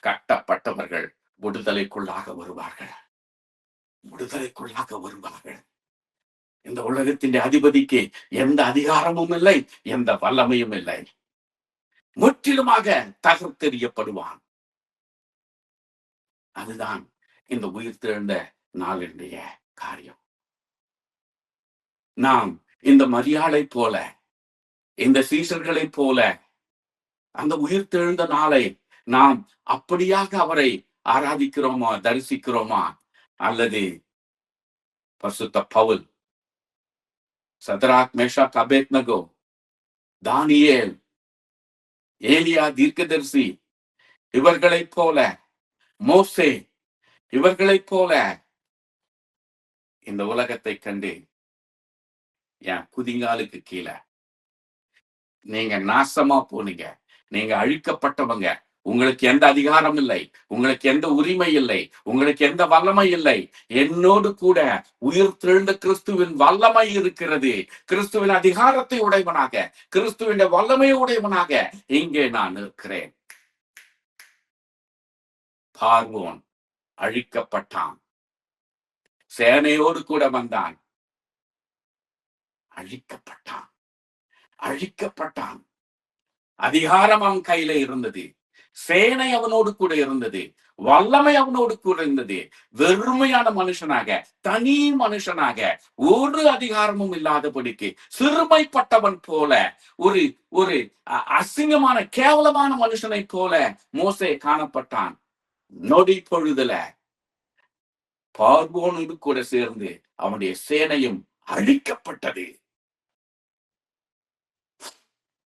கட்டப்பட்டவர்கள் விடுதலைக்குள்ளாக வருவார்கள், விடுதலைக்குள்ளாக வருவார்கள். இந்த உலகத்தின் அதிபதிக்கு எந்த அதிகாரமும் இல்லை, எந்த வல்லமையும் இல்லை. முற்றிலுமாக தகர்த்தெறியப்படுவான். அதுதான் இந்த உயிர்த்தெழுந்த நாளினுடைய காரியம். நாம் இந்த மரியாளை போல, இந்த சீசர்களை போல அந்த உயிர்த்தெழுந்த நாளை நாம் அப்படியாக அவரை ஆராதிக்கிறோமா, தரிசிக்கிறோமா? அல்லது பரிசுத்த பவுல், சத்ராக், மேஷாக், அபேத்நகோ, தானியேல், ஏலியா தீர்க்கதரிசி இவர்களைப் போல, மோசே இவர்களைப் போல இந்த உலகத்தை கண்டு என் குதிங்காலுக்கு கீழே நீங்க நாசமா போனீங்க, நீங்க அழிக்கப்பட்டவங்க, உங்களுக்கு எந்த அதிகாரம் இல்லை, உங்களுக்கு எந்த உரிமை இல்லை, உங்களுக்கு எந்த வல்லமை இல்லை, என்னோடு கூட உயிர்த்தெழுந்த கிறிஸ்துவின் வல்லமை இருக்கிறது. கிறிஸ்துவின் அதிகாரத்தை உடையவனாக, கிறிஸ்துவின் வல்லமை உடையவனாக இங்கே நான் இருக்கிறேன். பார்வோன் அழிக்கப்பட்டான், சேனையோடு கூட வந்தான், அழிக்கப்பட்டான், அழிக்கப்பட்டான். அதிகாரம் அவன் கையில இருந்தது, சேனை அவனோடு கூட இருந்தது, வல்லமை அவனோடு கூட இருந்தது. வெறுமையான மனுஷனாக, தனி மனுஷனாக, ஒரு அதிகாரமும் இல்லாதபடிக்கு சிறுமைப்பட்டவன் போல, ஒரு ஒரு அசிங்கமான கேவலமான மனுஷனை போல மோசே காணப்பட்டான். நொடி பொழுதுல பார்வோனோடு கூட சேர்ந்து அவனுடைய சேனையும் அழிக்கப்பட்டது.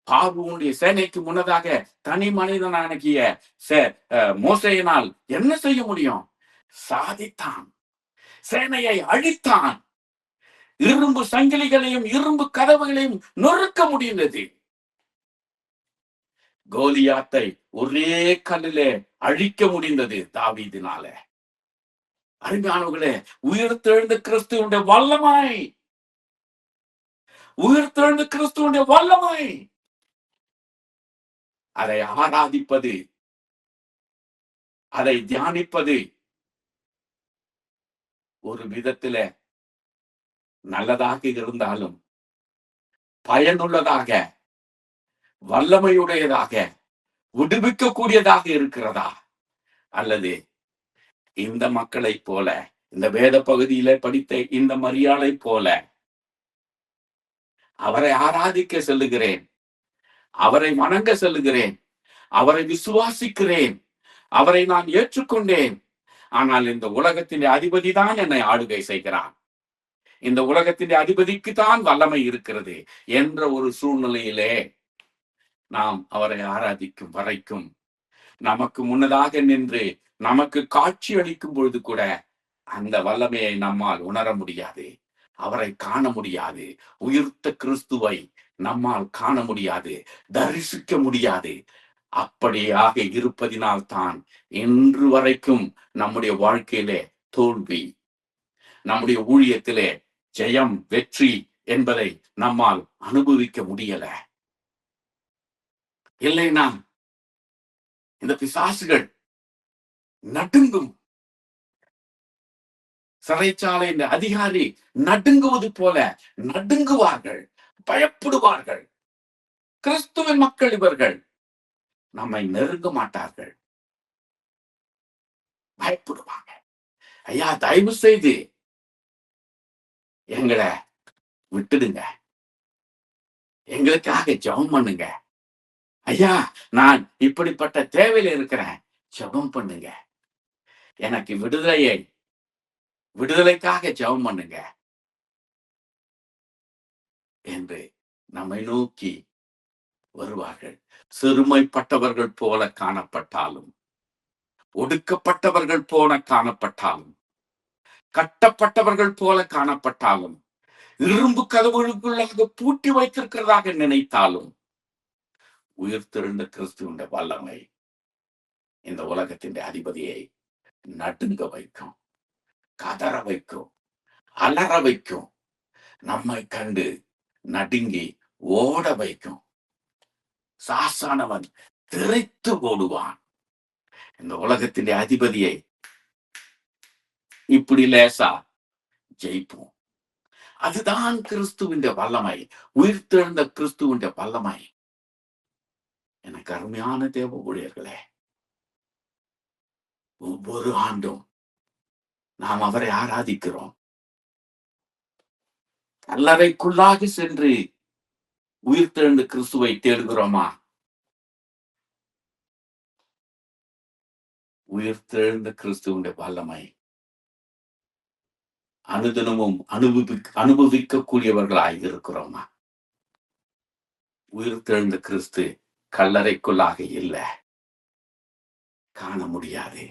பார்வோனுடைய சேனைக்கு முன்னதாக தனி மனிதனாகிய மோசேயினால் என்ன செய்ய முடியும்? சாதித்தான், சேனையை அழித்தான், இரும்பு சங்கிலிகளையும் இரும்பு கதவுகளையும் நொறுக்க முடிந்தது. கோலியாத்தை ஒரே கல்லிலே அழிக்க முடிந்தது தாவீதினால. அருமையானவர்களே, உயிர்த்தெழுந்த கிறிஸ்துவினுடைய வல்லமை, உயிர்த்தெழுந்த கிறிஸ்துவினுடைய வல்லமை, அதை ஆராதிப்பது, அதை தியானிப்பது ஒரு விதத்தில நல்லதாக இருந்தாலும் பயனுள்ளதாக, வல்லமையுடையதாக, விடுவிக்கக்கூடியதாக இருக்கிறதா? அல்லது இந்த மக்களை போல, இந்த வேத பகுதியில படித்த இந்த மரியாளை போல அவரை ஆராதிக்க செல்லுகிறேன், அவரை வணங்க செல்லுகிறேன், அவரை விசுவாசிக்கிறேன், அவரை நான் ஏற்றுக்கொண்டேன், ஆனால் இந்த உலகத்தின் அதிபதி தான் என்னை ஆளுகை செய்கிறான், இந்த உலகத்தின் அதிபதிக்கு தான் வல்லமை இருக்கிறது என்ற ஒரு சூழ்நிலையிலே நாம் அவரை ஆராதிக்கும் வரைக்கும், நமக்கு முன்னதாக நின்று நமக்கு காட்சி அளிக்கும் பொழுது கூட அந்த வல்லமையை நம்மால் உணர முடியாது, அவரை காண முடியாது, உயிர்த்த கிறிஸ்துவை நம்மால் காண முடியாது, தரிசிக்க முடியாது. அப்படியாக இருப்பதினால்தான் இன்று வரைக்கும் நம்முடைய வாழ்க்கையிலே தோல்வி, நம்முடைய ஊழியத்திலே ஜெயம், வெற்றி என்பதை நம்மால் அனுபவிக்க முடியல. இல்லைனா இந்த பிசாசுகள் நடுங்கும். சிறைச்சாலை இந்த அதிகாரி நடுங்குவது போல நடுங்குவார்கள், பயப்படுவார்கள். கிறிஸ்துவின் மக்கள் இவர்கள் நம்மை நெருங்க மாட்டார்கள், பயப்படுவாங்க. ஐயா, தயவு செய்து எங்களை விட்டுடுங்க, எங்களுக்காக ஜெபம் பண்ணுங்க. ஐயா, நான் இப்படிப்பட்ட தேவையில இருக்கிறேன், ஜெபம் பண்ணுங்க. எனக்கு விடுதலைக்காக ஜெபம் பண்ணுங்க என்று நம்மை நோக்கி வருவார்கள். சிறுமைப்பட்டவர்கள் போல காணப்பட்டாலும், ஒடுக்கப்பட்டவர்கள் போல காணப்பட்டாலும், கட்டப்பட்டவர்கள் போல காணப்பட்டாலும், இரும்பு கதவுகளுக்குள்ளாக பூட்டி வைத்திருக்கிறதாக நினைத்தாலும், உயிர்த்தெழுந்த கிறிஸ்துவின் வல்லமை இந்த உலகத்தின் அதிபதியை நடுங்க வைக்கும், கதற வைக்கும், அலற வைக்கும், நம்மை கண்டு நடுங்கி ஓட வைக்கும். சாசானவன் திரைத்து ஓடுவான். இந்த உலகத்தின் அதிபதியை இப்படி லேசா ஜெயிப்போம். அதுதான் கிறிஸ்துவின் வல்லமை, உயிர்த்தெழுந்த கிறிஸ்துவின் வல்லமை. எனக்கு அருமையான தேவ ஊழியர்களே, ஒவ்வொரு ஆண்டும் நாம் அவரை ஆராதிக்கிறோம். கல்லறைக்குள்ளாக சென்று உயிர்த்தெழுந்த கிறிஸ்துவை தேடுகிறோமா? உயிர்த்தெழுந்த கிறிஸ்துவின் வல்லமை அனுதினமும் அனுபவிக்கக்கூடியவர்களாய் இருக்கிறோமா? உயிர்த்தெழுந்த கிறிஸ்து கல்லறைக்குள்ளாக இல்லை, காண முடியாது.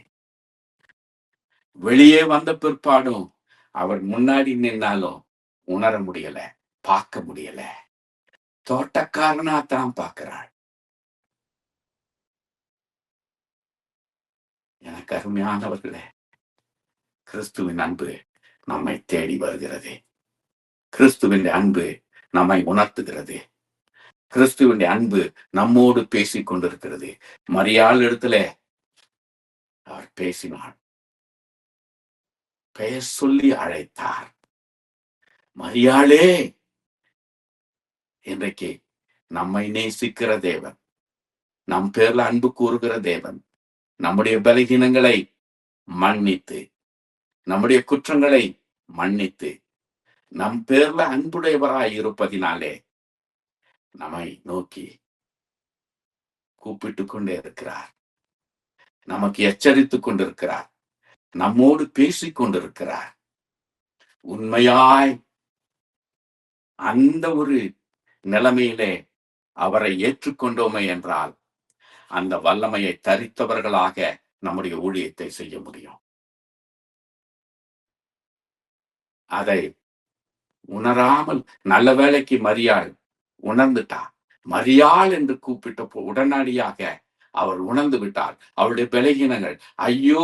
வெளியே வந்த பிற்பாடும் அவர் முன்னாடி நின்னாலும் உணர முடியல, பார்க்க முடியல. தோட்டக்காரனா தான் பார்க்கிறாள். எனக்கு அருமையானவர்களே, கிறிஸ்துவின் அன்பு நம்மை தேடி வருகிறது. கிறிஸ்துவின் அன்பு நம்மை உணர்த்துகிறது. கிறிஸ்துவின் அன்பு நம்மோடு பேசிக் கொண்டிருக்கிறது. மரியாள் இடத்துல அவர் பேசினார், பெயர் சொல்லி அழைத்தார். மரியாளே. இன்றைக்கு நம்மை நேசிக்கிற தேவன், நம் பேர்ல அன்பு கூறுகிற தேவன், நம்முடைய பலகீனங்களை மன்னித்து, நம்முடைய குற்றங்களை மன்னித்து, நம் பேர்ல அன்புடையவராய் இருப்பதினாலே நம்மை நோக்கி கூப்பிட்டு கொண்டே இருக்கிறார். நமக்கு எச்சரித்துக் கொண்டிருக்கிறார், நம்மோடு பேசிக் கொண்டிருக்கிறார். உண்மையாய் அந்த ஒரு நிலைமையிலே அவரை ஏற்றுக்கொண்டோமே என்றால் அந்த வல்லமையை தரித்தவர்களாக நம்முடைய ஊழியத்தை செய்ய முடியும். அதை உணராமல், நல்ல வேளைக்கு மரியாள் உணர்ந்துட்டா. மரியாள் என்று கூப்பிட்ட உடனடியாக அவர் உணர்ந்து விட்டார் அவருடைய பலகீனங்கள். ஐயோ,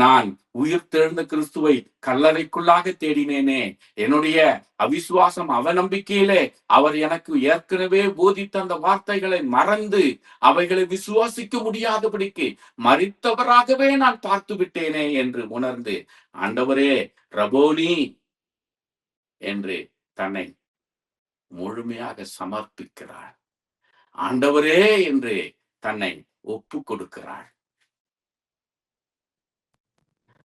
நான் உயிர்த்தெழுந்த கிறிஸ்துவை கல்லறைக்குள்ளாக தேடினேனே, என்னுடைய அவிசுவாசம், அவநம்பிக்கையிலே அவர் எனக்கு ஏற்கனவே போதித்த அந்த வார்த்தைகளை மறந்து அவைகளை விசுவாசிக்க முடியாதபடிக்கு மரித்தவராகவே நான் பார்த்து விட்டேனே என்று உணர்ந்து, ஆண்டவரே ரபோனி என்று தன்னை முழுமையாக சமர்ப்பிக்கிறார். ஆண்டவரே என்று தன்னை ஒப்பு கொடுக்கிறார்.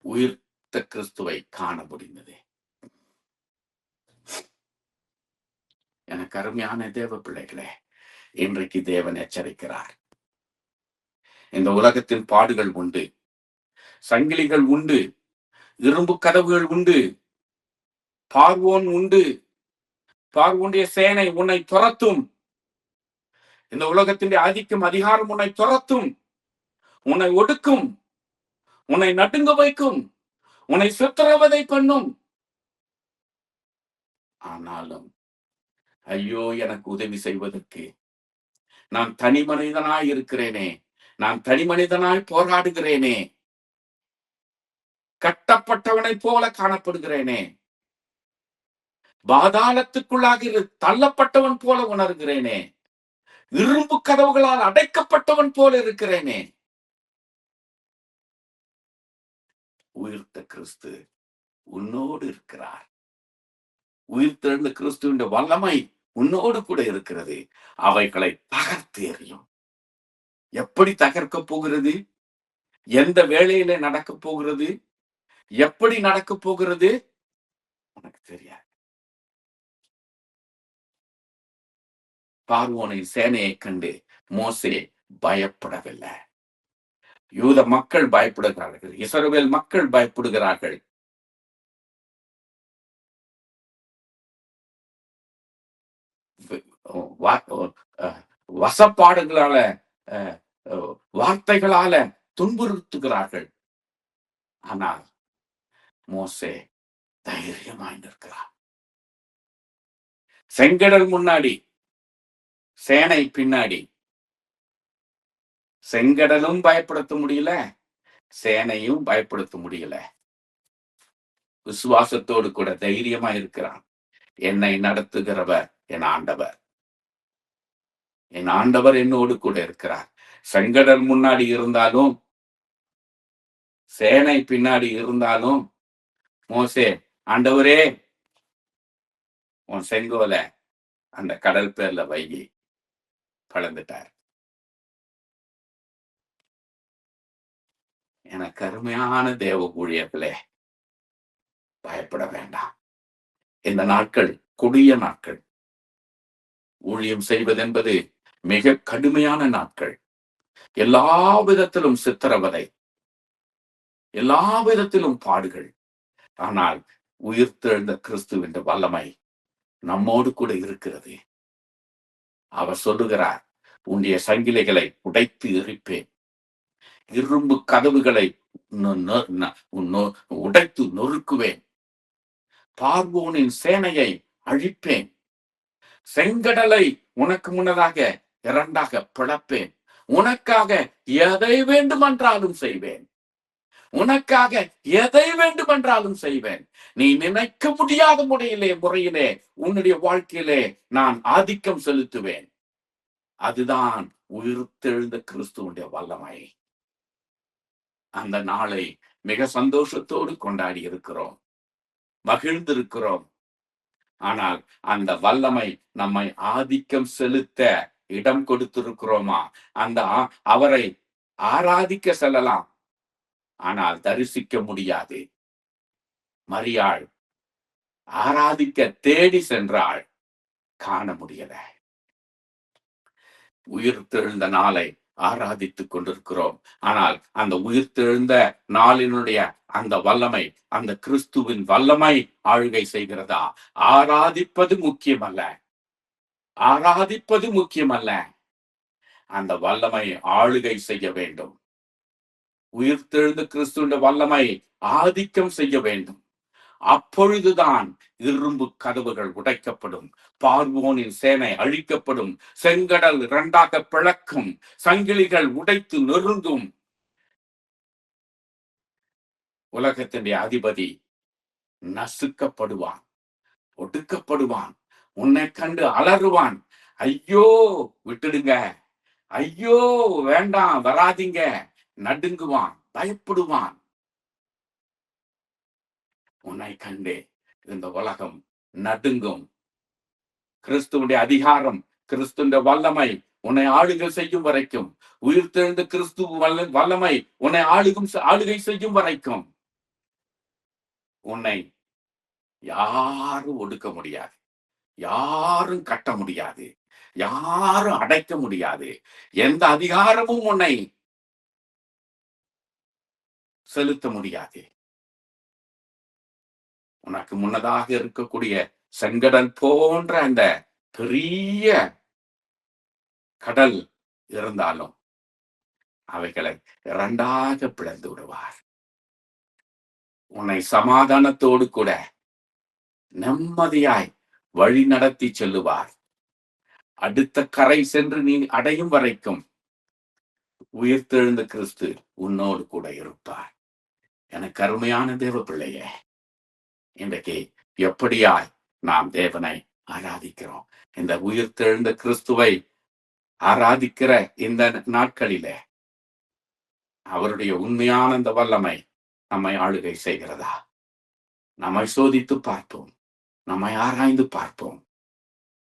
உயிர்த்த கிறிஸ்துவை காண முடிந்தது. எனக்கு அருமையான தேவ பிள்ளைகளே, இன்றைக்கு தேவன் எச்சரிக்கிறார். இந்த உலகத்தில் பாடுகள் உண்டு, சங்கிலிகள் உண்டு, இரும்பு கதவுகள் உண்டு, பார்வோன் உண்டு, பார்வோனுடைய சேனை உன்னை துரத்தும். இந்த உலகத்தின் ஆதிக்கம், அதிகாரம் உன்னை துரத்தும், உன்னை ஒடுக்கும், உன்னை நடுங்க வைக்கும், உன்னை சித்திரவதை பண்ணும். ஆனாலும் ஐயோ, எனக்கு உதவி செய்வதற்கு நான் தனி மனிதனாய் இருக்கிறேனே, நான் தனி மனிதனாய் போராடுகிறேனே, கட்டப்பட்டவனைப் போல காணப்படுகிறேனே, பாதாளத்துக்குள்ளாக தள்ளப்பட்டவன் போல உணர்கிறேனே, இரும்பு கதவுகளால் அடைக்கப்பட்டவன் போல இருக்கிறேனே. உயிர்த்த கிறிஸ்து உன்னோடு இருக்கிறார். உயிர்த்தெழுந்த கிறிஸ்துவின் வல்லமை உன்னோடு கூட இருக்கிறது. அவைகளை தகர்த்து எறியும். எப்படி தகர்க்க போகிறது? எந்த வேளையில நடக்க போகிறது? எப்படி நடக்க போகிறது? உனக்கு தெரியாது. பார்வோனின் சேனையை கண்டு மோசே பயப்படவில்லை. யூத மக்கள் பயப்படுகிறார்கள், இஸ்ரவேல் மக்கள் பயப்படுகிறார்கள். வசப்பாடுகளால, வார்த்தைகளால துன்புறுத்துகிறார்கள். ஆனால் மோசே தைரியமாய் நிற்கிறார். செங்கடல் முன்னாடி, சேனை பின்னாடி. செங்கடலும் பயப்படுத்த முடியல, சேனையும் பயப்படுத்த முடியல. விசுவாசத்தோடு கூட தைரியமா இருக்கிறான். என்னை நடத்துகிறவர் என் ஆண்டவர். என் ஆண்டவர் என்னோடு கூட இருக்கிறார். செங்கடல் முன்னாடி இருந்தாலும், சேனை பின்னாடி இருந்தாலும், மோசே, ஆண்டவரே உன் செங்கோல அந்த கடல் பேர்ல வைகி பழந்துட்டார். எனக்கு அருமையான தேவ ஊழியர்களே, பயப்பட வேண்டாம். இந்த நாட்கள் கொடிய நாட்கள். ஊழியம் செய்வதென்பது மிக கடுமையான நாட்கள். எல்லா விதத்திலும் சித்திரவதை, எல்லா விதத்திலும் பாடுகள். ஆனால் உயிர்த்தெழுந்த கிறிஸ்துவின் வல்லமை நம்மோடு கூட இருக்கிறது. அவர் சொல்லுகிறார், உன்னுடைய சங்கிலிகளை உடைத்து எரிப்பேன், இரும்பு கதவுகளை உடைத்து நொறுக்குவேன், பார்வோனின் சேனையை அழிப்பேன், செங்கடலை உனக்கு முன்னதாக இரண்டாக பிளப்பேன், உனக்காக எதை வேண்டுமென்றாலும் செய்வேன், உனக்காக எதை வேண்டுமென்றாலும் செய்வேன். நீ நினைக்க முடியாத முறையிலே உன்னுடைய வாழ்க்கையிலே நான் ஆதிக்கம் செலுத்துவேன். அதுதான் உயிர்த்தெழுந்த கிறிஸ்துவுடைய வல்லமை. அந்த நாளை மிக சந்தோஷத்தோடு கொண்டாடி இருக்கிறோம், மகிழ்ந்திருக்கிறோம். ஆனால் அந்த வல்லமை நம்மை ஆதிக்கம் செலுத்த இடம் கொடுத்திருக்கிறோமா? அந்த அவரை ஆராதிக்க செல்லலாம், ஆனால் தரிசிக்க முடியாது. மரியாள் ஆராதிக்க தேடி சென்றாள், காண முடியல. உயிர்த்தெழுந்த நாளை ஆராதித்துக் கொண்டிருக்கிறோம். ஆனால் அந்த உயிர்த்தெழுந்த நாளினுடைய அந்த வல்லமை, அந்த கிறிஸ்துவின் வல்லமை ஆளுகை செய்கிறதா? ஆராதிப்பது முக்கியமல்ல, ஆராதிப்பது முக்கியமல்ல, அந்த வல்லமை ஆளுகை செய்ய வேண்டும். உயிர்த்தெழுந்த கிறிஸ்துவின் வல்லமை ஆதிக்கம் செய்ய வேண்டும். அப்பொழுதுதான் இரும்பு கதவுகள் உடைக்கப்படும், பார்வோனின் சேனை அழிக்கப்படும், செங்கடல் இரண்டாக பிளக்கும், சங்கிலிகள் உடைத்து நொறுங்கும். உலகத்தினுடைய அதிபதி நசுக்கப்படுவான், ஒடுக்கப்படுவான், உன்னை கண்டு அலறுவான். ஐயோ விட்டுடுங்க, ஐயோ வேண்டாம் வராதிங்க, நடுங்குவான், பயப்படுவான். உன்னை கண்டே இந்த உலகம் நடுங்கும். கிறிஸ்துவனுடைய அதிகாரம், கிறிஸ்துவனுடைய வல்லமை உன்னை ஆளுகை செய்யும் வரைக்கும், உயிர்த்தெழுந்த கிறிஸ்துவ வல்லமை உன்னை ஆளுகை செய்யும் வரைக்கும் உன்னை யாரும் ஒடுக்க முடியாது, யாரும் கட்ட முடியாது, யாரும் அடைக்க முடியாது. எந்த அதிகாரமும் உன்னை செலுத்த முடியாது. உனக்கு முன்னதாக இருக்கக்கூடிய செங்கடல் போன்ற அந்த பெரிய கடல் இருந்தாலும் அவைகளை இரண்டாக பிளந்து விடுவார். உன்னை சமாதானத்தோடு கூட நிம்மதியாய் வழி நடத்தி செல்லுவார். அடுத்த கரை சென்று நீ அடையும் வரைக்கும் உயிர்த்தெழுந்த கிறிஸ்து உன்னோடு கூட இருப்பார். எனக்கு அருமையான தேவ பிள்ளையே, இன்றைக்கு எப்படியாய் நாம் தேவனை ஆராதிக்கிறோம்? இந்த உயிர்த்தெழுந்த கிறிஸ்துவை ஆராதிக்கிற இந்த நாட்களிலே அவருடைய உண்மையான இந்த வல்லமை நம்மை ஆளுகை செய்கிறதா? நம்மை சோதித்து பார்ப்போம், நம்மை ஆராய்ந்து பார்ப்போம்.